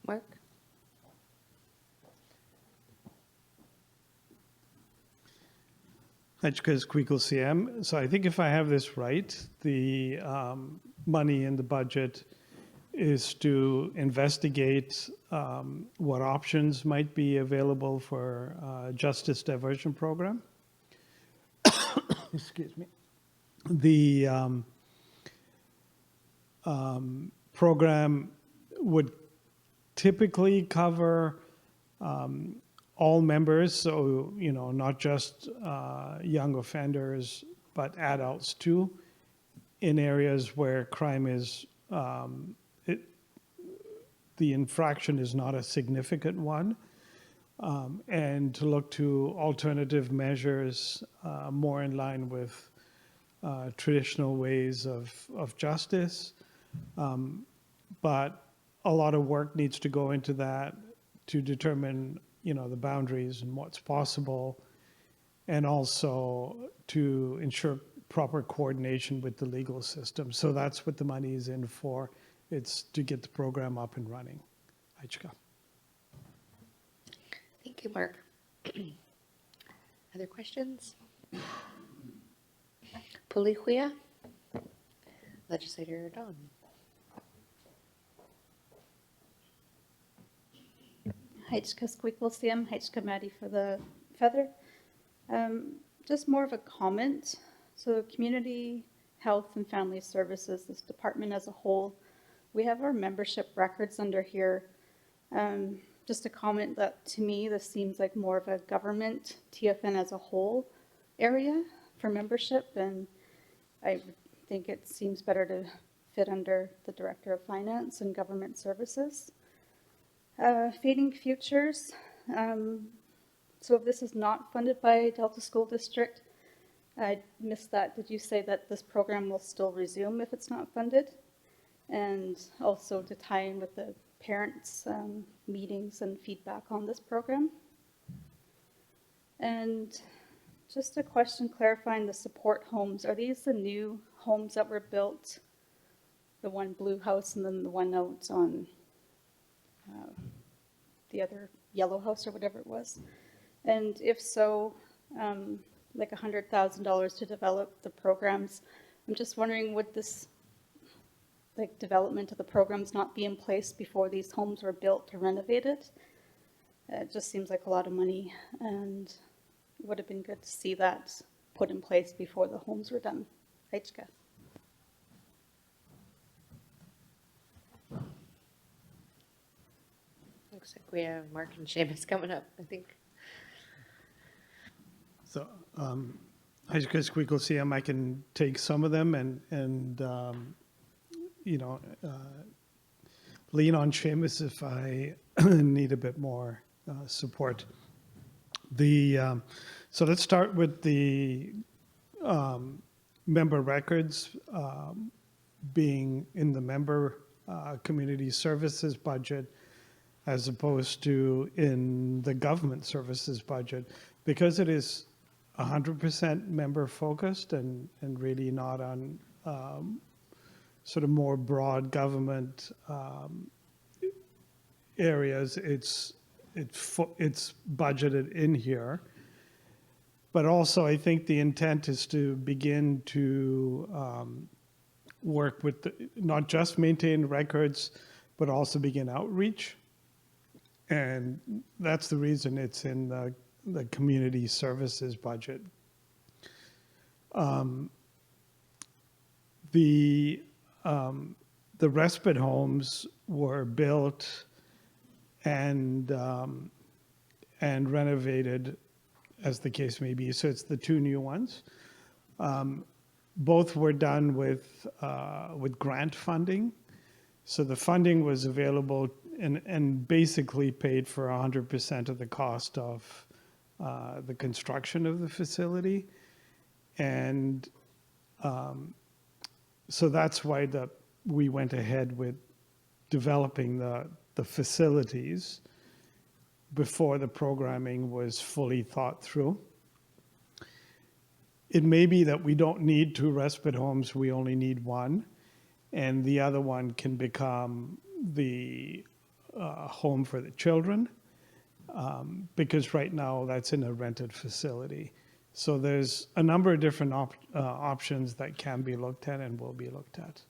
Mark? Heichka Squeakle CM. So I think if I have this right, the money in the budget is to investigate what options might be available for justice diversion program. Excuse me. The program would typically cover all members, so not just young offenders, but adults too, in areas where crime is the infraction is not a significant one, and to look to alternative measures more in line with traditional ways of justice. But a lot of work needs to go into that to determine, the boundaries and what's possible, and also to ensure proper coordination with the legal system. So that's what the money is in for. It's to get the program up and running. Aichka. Thank you, Mark. Other questions? Pulihuia, Legislator Don. Heichka Squeakle Heichka Maddie for the feather. Just more of a comment. So Community Health and Family Services, this department as a whole, we have our membership records under here. Just a comment that to me, this seems like more of a government TFN as a whole area for membership. And I think it seems better to fit under the Director of Finance and Government Services. Feeding Futures. So if this is not funded by Delta School District, I missed that. Did you say that this program will still resume if it's not funded? And also to tie in with the parents' meetings and feedback on this program. And just a question clarifying the support homes. Are these the new homes that were built? The one blue house and then the one out on the other yellow house or whatever it was? And if so, like $100,000 to develop the programs. I'm just wondering, would this development of the programs not be in place before these homes were built or renovated? It just seems like a lot of money, and it would have been good to see that put in place before the homes were done. Aichka. Looks like we have Mark and Seamus coming up, I think. So, Aichka Squeakle CM, I can take some of them and lean on Seamus if I need a bit more support. So let's start with the member records being in the member community services budget as opposed to in the government services budget, because it is 100% member focused and really not on sort of more broad government areas. It's budgeted in here. But also, I think the intent is to begin to work with not just maintain records, but also begin outreach. And that's the reason it's in the community services budget. The respite homes were built and renovated, as the case may be. So it's the two new ones. Both were done with grant funding. So the funding was available and basically paid for 100% of the cost of the construction of the facility. And so that's why we went ahead with developing the facilities before the programming was fully thought through. It may be that we don't need 2 respite homes, we only need 1, and the other one can become the home for the children, because right now that's in a rented facility. So there's a number of different options that can be looked at and will be looked at.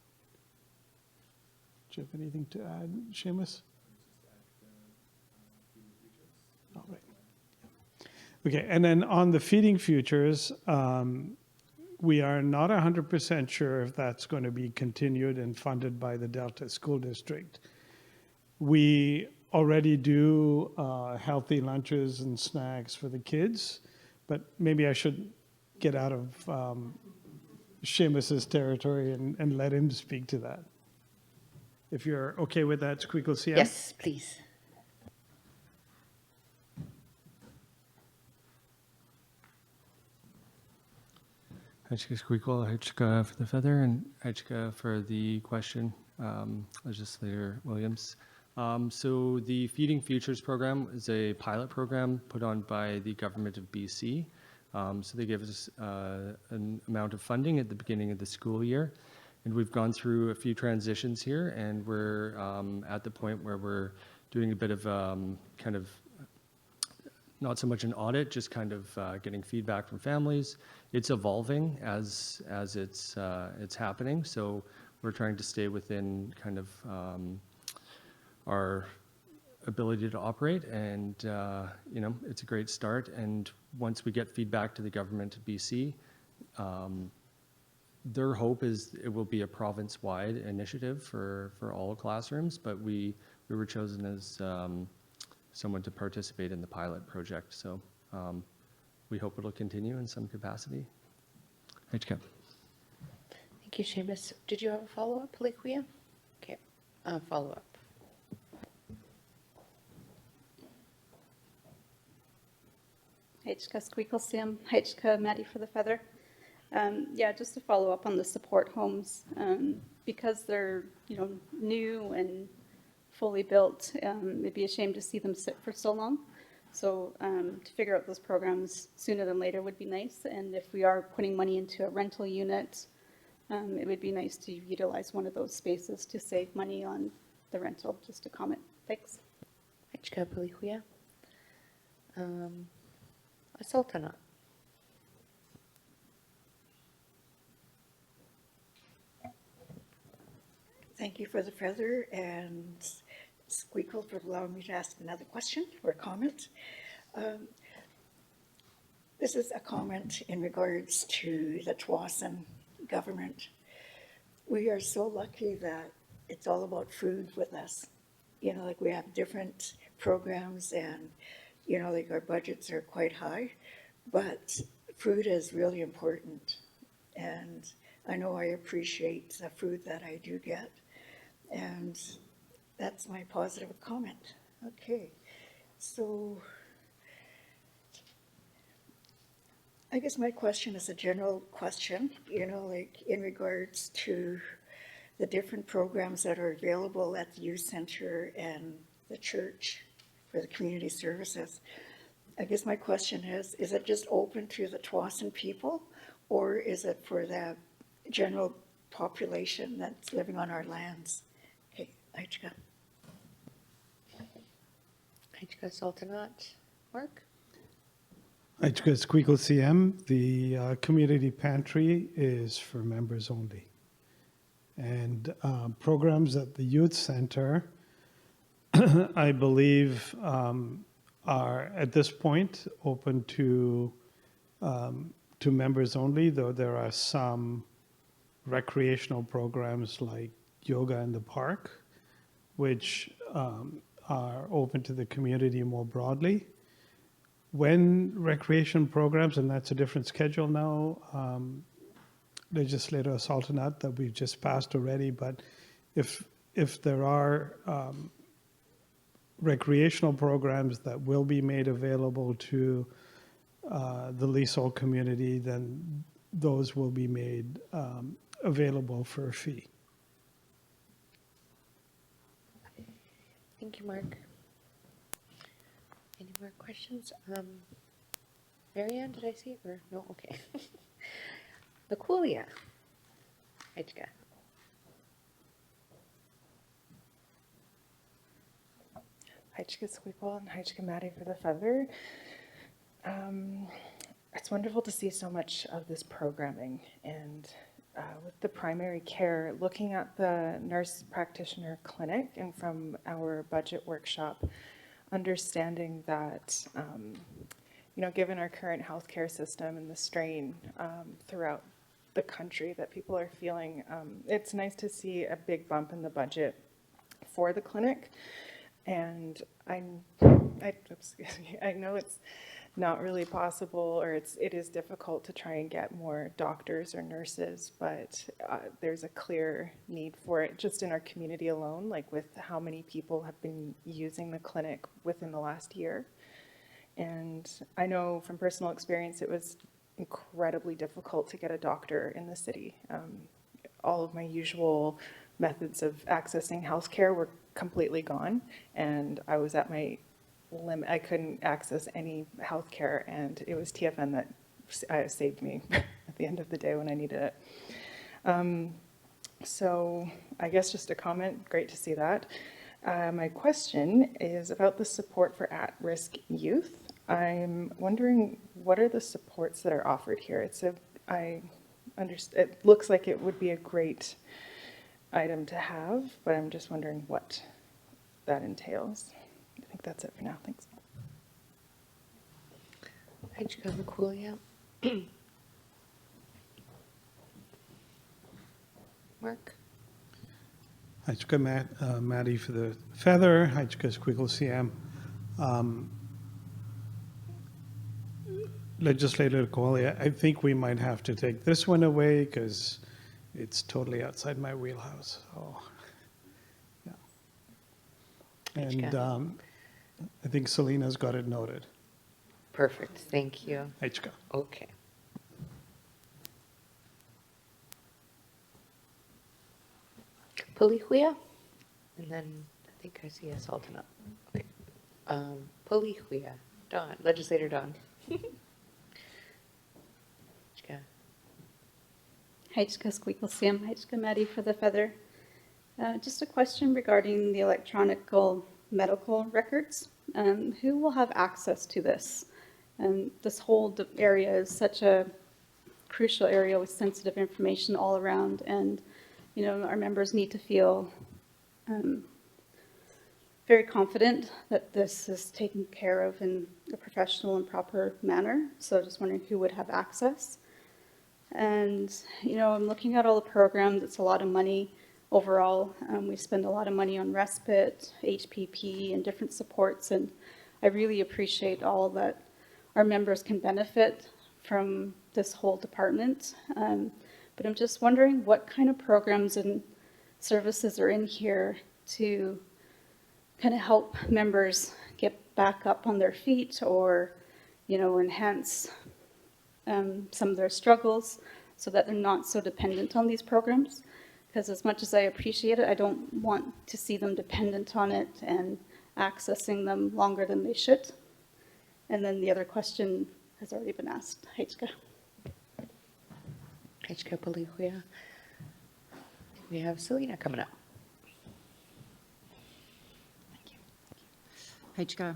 Do you have anything to add, Seamus? All right. Okay, and then on the Feeding Futures, we are not 100% sure if that's going to be continued and funded by the Delta School District. We already do healthy lunches and snacks for the kids, but maybe I should get out of Seamus's territory and let him speak to that. If you're okay with that, Squeakle CM? Yes, please. Aichka Squeakle, Aichka for the feather, and Aichka for the question, Legislator Williams. So the Feeding Futures program is a pilot program put on by the government of BC. So they gave us an amount of funding at the beginning of the school year. And we've gone through a few transitions here, and we're at the point where we're doing a bit of kind of not so much an audit, just kind of getting feedback from families. It's evolving as it's happening, so we're trying to stay within kind of our ability to operate, and you know, it's a great start. And once we get feedback to the government of BC, their hope is it will be a province-wide initiative for all classrooms, but we were chosen as someone to participate in the pilot project. So we hope it'll continue in some capacity. HCAP. Thank you, Seamus. Did you have a follow-up, Palikuya? Okay, follow-up. HK Squeakle Sam, HK Maddie for the Feather. Yeah, just to follow up on the support homes, because they're, you know, new and fully built, it'd be a shame to see them sit for so long. So to figure out those programs sooner than later would be nice. And if we are putting money into a rental unit, it would be nice to utilize one of those spaces to save money on the rental. Just a comment. Thanks. HK Palikuya. Sultanat. Thank you for the feather, and Squeakle for allowing me to ask another question or comment. This is a comment in regards to the Tsawwassen government. We are so lucky that it's all about food with us. You know, like we have different programs and, you know, like our budgets are quite high, but food is really important. And I know I appreciate the food that I do get. And that's my positive comment. Okay, so I guess my question is a general question, you know, like in regards to the different programs that are available at the youth center and the church for the community services. I guess my question is it just open to the Tsawwassen people, or is it for the general population that's living on our lands? Okay, Aichka. HK Sultanat. Mark? HCAP Squeakle CM, the community pantry is for members only. And programs at the youth center, I believe, are at this point open to members only, though there are some recreational programs like yoga in the park, which are open to the community more broadly. When recreation programs, and that's a different schedule now, Legislator Sultanat that we've just passed already, but if there are recreational programs that will be made available to the leasehold community, then those will be made available for a fee. Thank you, Mark. Any more questions? Marianne, did I see it? Or no? Okay. Laqulia. HK. Heichka Squeakle and Heichka Maddie for the Feather. It's wonderful to see so much of this programming, and with the primary care, looking at the nurse practitioner clinic and from our budget workshop, understanding that, you know, given our current healthcare system and the strain throughout the country that people are feeling, it's nice to see a big bump in the budget for the clinic. And I know it's not really possible, or it is difficult to try and get more doctors or nurses, but there's a clear need for it just in our community alone, like with how many people have been using the clinic within the last year. And I know from personal experience, it was incredibly difficult to get a doctor in the city. All of my usual methods of accessing healthcare were completely gone, and I was at my limit. I couldn't access any healthcare, and it was TFN that saved me at the end of the day when I needed it. So I guess just a comment, great to see that. My question is about the support for at-risk youth. I'm wondering, what are the supports that are offered here? It looks like it would be a great item to have, but I'm just wondering what that entails. I think that's it for now, thanks. Hejka Makulia. Mark? Hejka Maddie for the Feather, Hejka Squiggle CM. Legislator Koalia, I think we might have to take this one away because it's totally outside my wheelhouse. So, yeah. And I think Selena's got it noted. Perfect, thank you. Hejka. Okay. Palihuia? And then I think I see a Sultan up. Okay. Palihuia, Dawn, Legislator Dawn. Hejka Squeakle Sam, Hejka Maddie for the Feather. Just a question regarding the electronic medical records. Who will have access to this? This whole area is such a crucial area with sensitive information all around, and our members need to feel very confident that this is taken care of in a professional and proper manner. So just wondering who would have access. And, I'm looking at all the programs. It's a lot of money overall. We spend a lot of money on respite, HPP, and different supports. And I really appreciate all that our members can benefit from this whole department. But I'm just wondering what kind of programs and services are in here to kind of help members get back up on their feet or, enhance some of their struggles so that they're not so dependent on these programs. Because as much as I appreciate it, I don't want to see them dependent on it and accessing them longer than they should. And then the other question has already been asked. Hejka. Hejka Palihuia. We have Selena coming up. Hejka,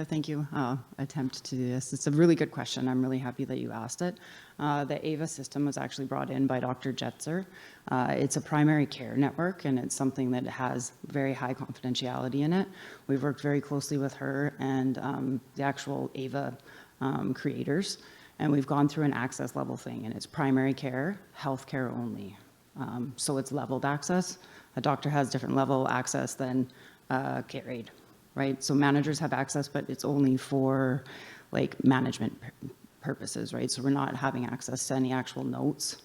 thank you. Attempt to do this. It's a really good question. I'm really happy that you asked it. The AVA system was actually brought in by Dr. Jetzer. It's a primary care network, and it's something that has very high confidentiality in it. We've worked very closely with her and the actual AVA creators, and we've gone through an access level thing, and it's primary care, healthcare only. So it's leveled access. A doctor has different level access than care aid. Right? So managers have access, but it's only for management purposes, right? So we're not having access to any actual notes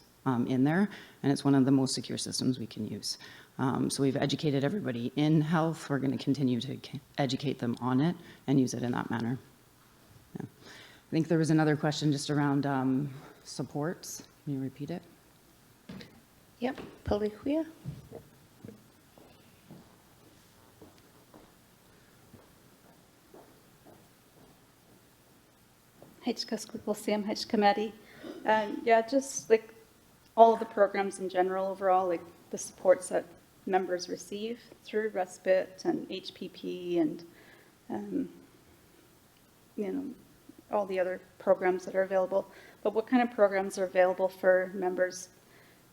in there, and it's one of the most secure systems we can use. So we've educated everybody in health. We're going to continue to educate them on it and use it in that manner. Yeah. I think there was another question just around supports. Can you repeat it? Yep, Palihuia. Hejka Squeakle Sam, Hejka Maddie. Yeah, just all of the programs in general overall, the supports that members receive through respite and HPP and all the other programs that are available. But what kind of programs are available for members,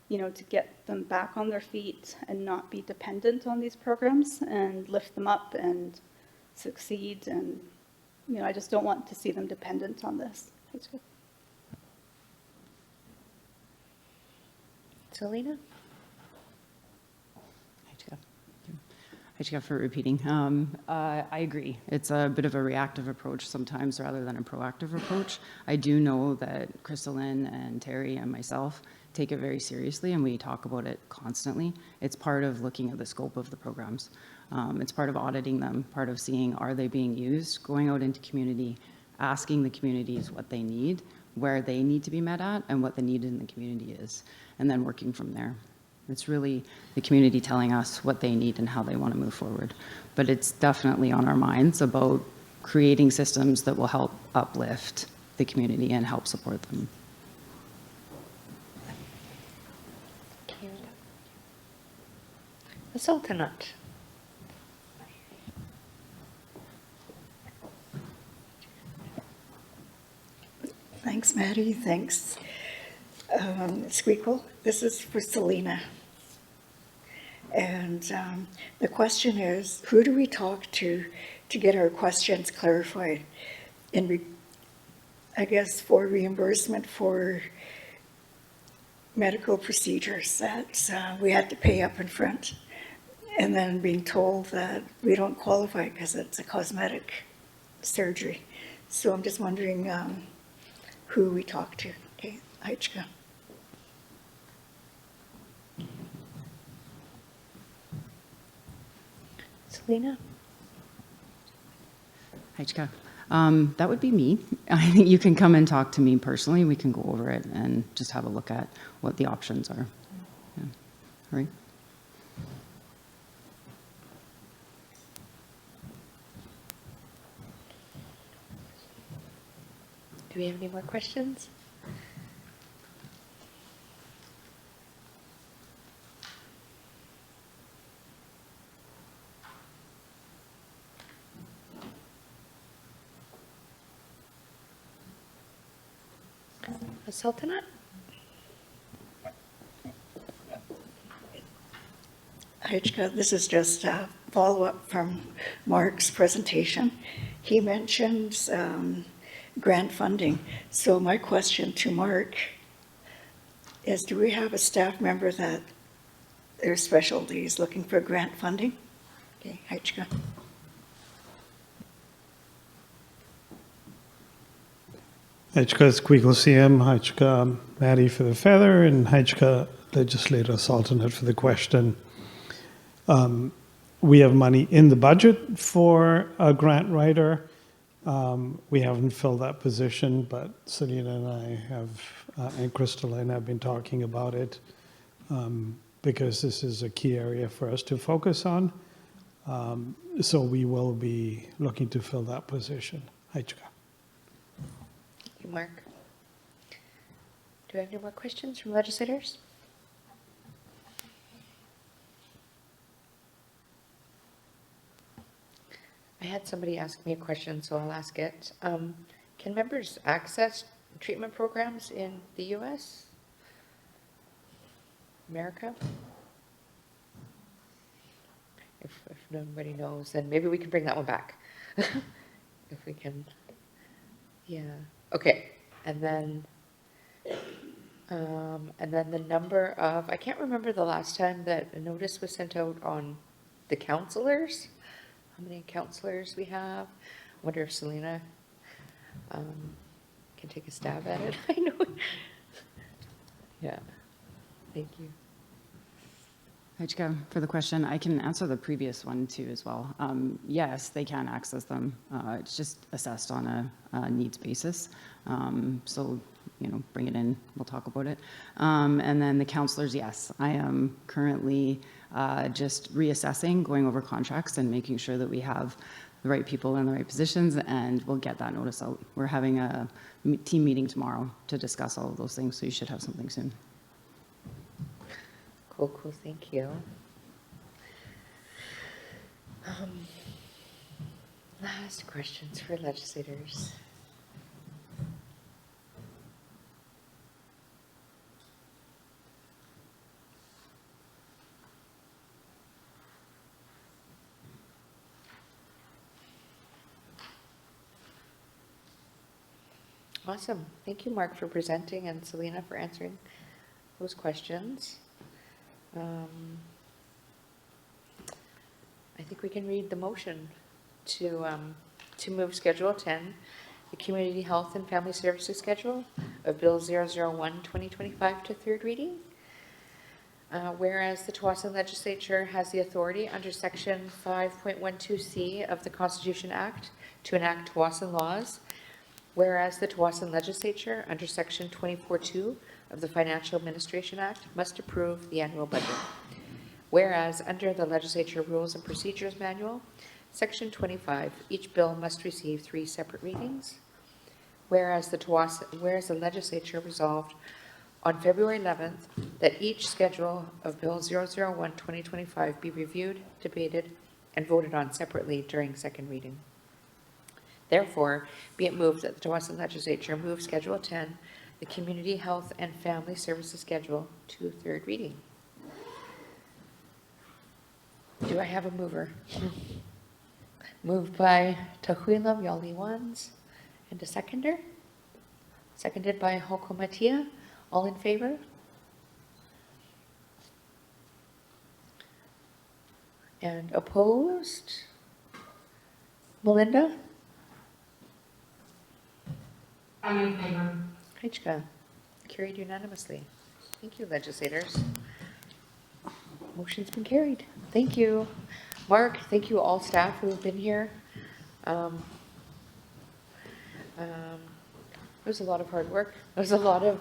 to get them back on their feet and not be dependent on these programs and lift them up and succeed? And I just don't want to see them dependent on this. Selena? Hejka for repeating. I agree. It's a bit of a reactive approach sometimes rather than a proactive approach. I do know that Crystalline and Terry and myself take it very seriously, and we talk about it constantly. It's part of looking at the scope of the programs. It's part of auditing them, part of seeing are they being used, going out into community, asking the communities what they need, where they need to be met at, and what the need in the community is, and then working from there. It's really the community telling us what they need and how they want to move forward. But it's definitely on our minds about creating systems that will help uplift the community and help support them. The Sultanate. Thanks, Maddie. Thanks, Squeakle. This is for Selena. And the question is, who do we talk to get our questions clarified? I guess for reimbursement for medical procedures that we had to pay up in front, and then being told that we don't qualify because it's a cosmetic surgery. So I'm just wondering who we talk to. Okay, Aichka. Selena? Heichka. That would be me. I think you can come and talk to me personally. We can go over it and just have a look at what the options are. Yeah. All right. Do we have any more questions? The Sultanate? Aichka, this is just a follow-up from Mark's presentation. He mentions grant funding. So my question to Mark is, do we have a staff member that their specialty is looking for grant funding? Okay, Aichka. Heichka Squeakle CM, Heichka Maddie for the feather, and Heichka Legislator Sultanate for the question. We have money in the budget for a grant writer. We haven't filled that position, but Selena and I have, and Crystalline have been talking about it because this is a key area for us to focus on. So we will be looking to fill that position. Heichka. Thank you, Mark. Do we have any more questions from legislators? I had somebody ask me a question, so I'll ask it. Can members access treatment programs in the U.S.? America? If nobody knows, then maybe we can bring that one back. If we can. Yeah. Okay. And then the number of, I can't remember the last time that a notice was sent out on the counselors. How many counselors we have? I wonder if Selena can take a stab at it. I know. Yeah. Thank you. Heichka, for the question, I can answer the previous one too as well. Yes, they can access them. It's just assessed on a needs basis. So, bring it in, we'll talk about it. And then the counselors, yes, I am currently just reassessing, going over contracts and making sure that we have the right people in the right positions, and we'll get that notice out. We're having a team meeting tomorrow to discuss all of those things, so you should have something soon. Cool, thank you. Last questions for legislators. Awesome. Thank you, Mark, for presenting, and Selena for answering those questions. I think we can read the motion to move Schedule 10, the Community Health and Family Services Schedule of Bill 001-2025 to third reading. Whereas the Tsawwassen Legislature has the authority under Section 5.12C of the Constitution Act to enact Tsawwassen laws, whereas the Tsawwassen Legislature under Section 24.2 of the Financial Administration Act must approve the annual budget. Whereas under the Legislature Rules and Procedures Manual, Section 25, each bill must receive 3 separate readings. Whereas the Legislature resolved on February 11th that each schedule of Bill 001-2025 be reviewed, debated, and voted on separately during second reading. Therefore, be it moved that the Tsawwassen Legislature move Schedule 10, the Community Health and Family Services Schedule, to third reading. Do I have a mover? Moved by Tahuilam Yaliwans, and a seconder? Seconded by Hokomatia. All in favor? And opposed? Melinda? I'm in favor. Heichka? Carried unanimously. Thank you, legislators. Motion's been carried. Thank you. Mark, thank you all staff who have been here. It was a lot of hard work. It was a lot of,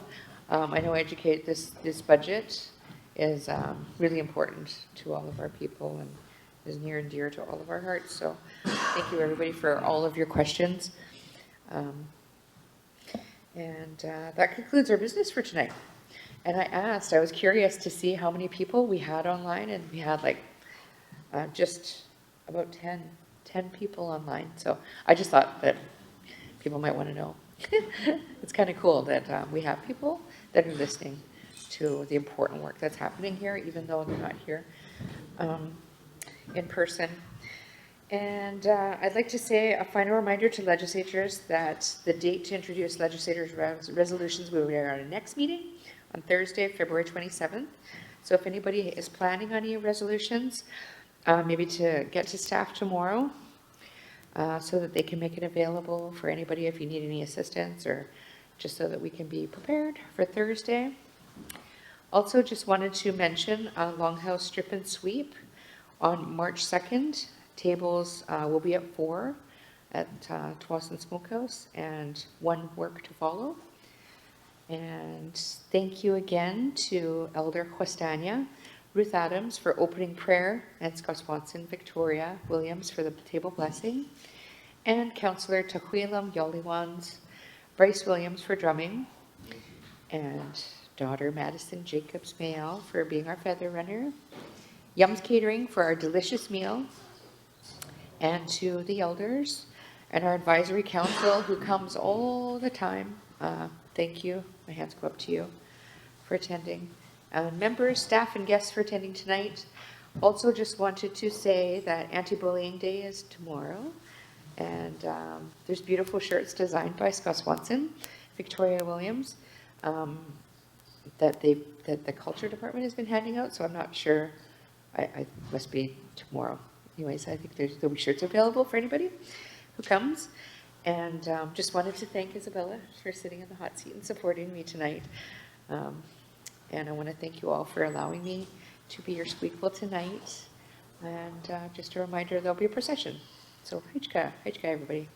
I know this budget is really important to all of our people and is near and dear to all of our hearts. So thank you everybody for all of your questions. That concludes our business for tonight. And I was curious to see how many people we had online, and we had like just about 10 people online. So I just thought that people might want to know. It's kind of cool that we have people that are listening to the important work that's happening here, even though they're not here in person. And I'd like to say a final reminder to legislators that the date to introduce legislators' resolutions will be at our next meeting on Thursday, February 27th. So if anybody is planning on any resolutions, maybe to get to staff tomorrow so that they can make it available for anybody if you need any assistance, or just so that we can be prepared for Thursday. Also just wanted to mention Longhouse Strip and Sweep on March 2nd. Tables will be at 4 at Tsawwassen Smokehouse, and 1 work to follow. And thank you again to Elder Juestania, Ruth Adams for opening prayer, and Scott Swanson, Victoria Williams for the table blessing, and Councillor Tahuilam Yaliwans, Bryce Williams for drumming, and daughter Madison Jacobs Mayall for being our feather runner, Yums Catering for our delicious meal, and to the elders and our advisory council who comes all the time. Thank you. My hands go up to you for attending. Members, staff, and guests for attending tonight. Also just wanted to say that Anti-Bullying Day is tomorrow, and there's beautiful shirts designed by Scott Swanson, Victoria Williams, that the culture department has been handing out, so I'm not sure. I must be tomorrow. Anyways, I think there'll be shirts available for anybody who comes. And just wanted to thank Isabella for sitting in the hot seat and supporting me tonight. And I want to thank you all for allowing me to be your Squeakquel tonight. And just a reminder, there'll be a procession. So, Heichka everybody.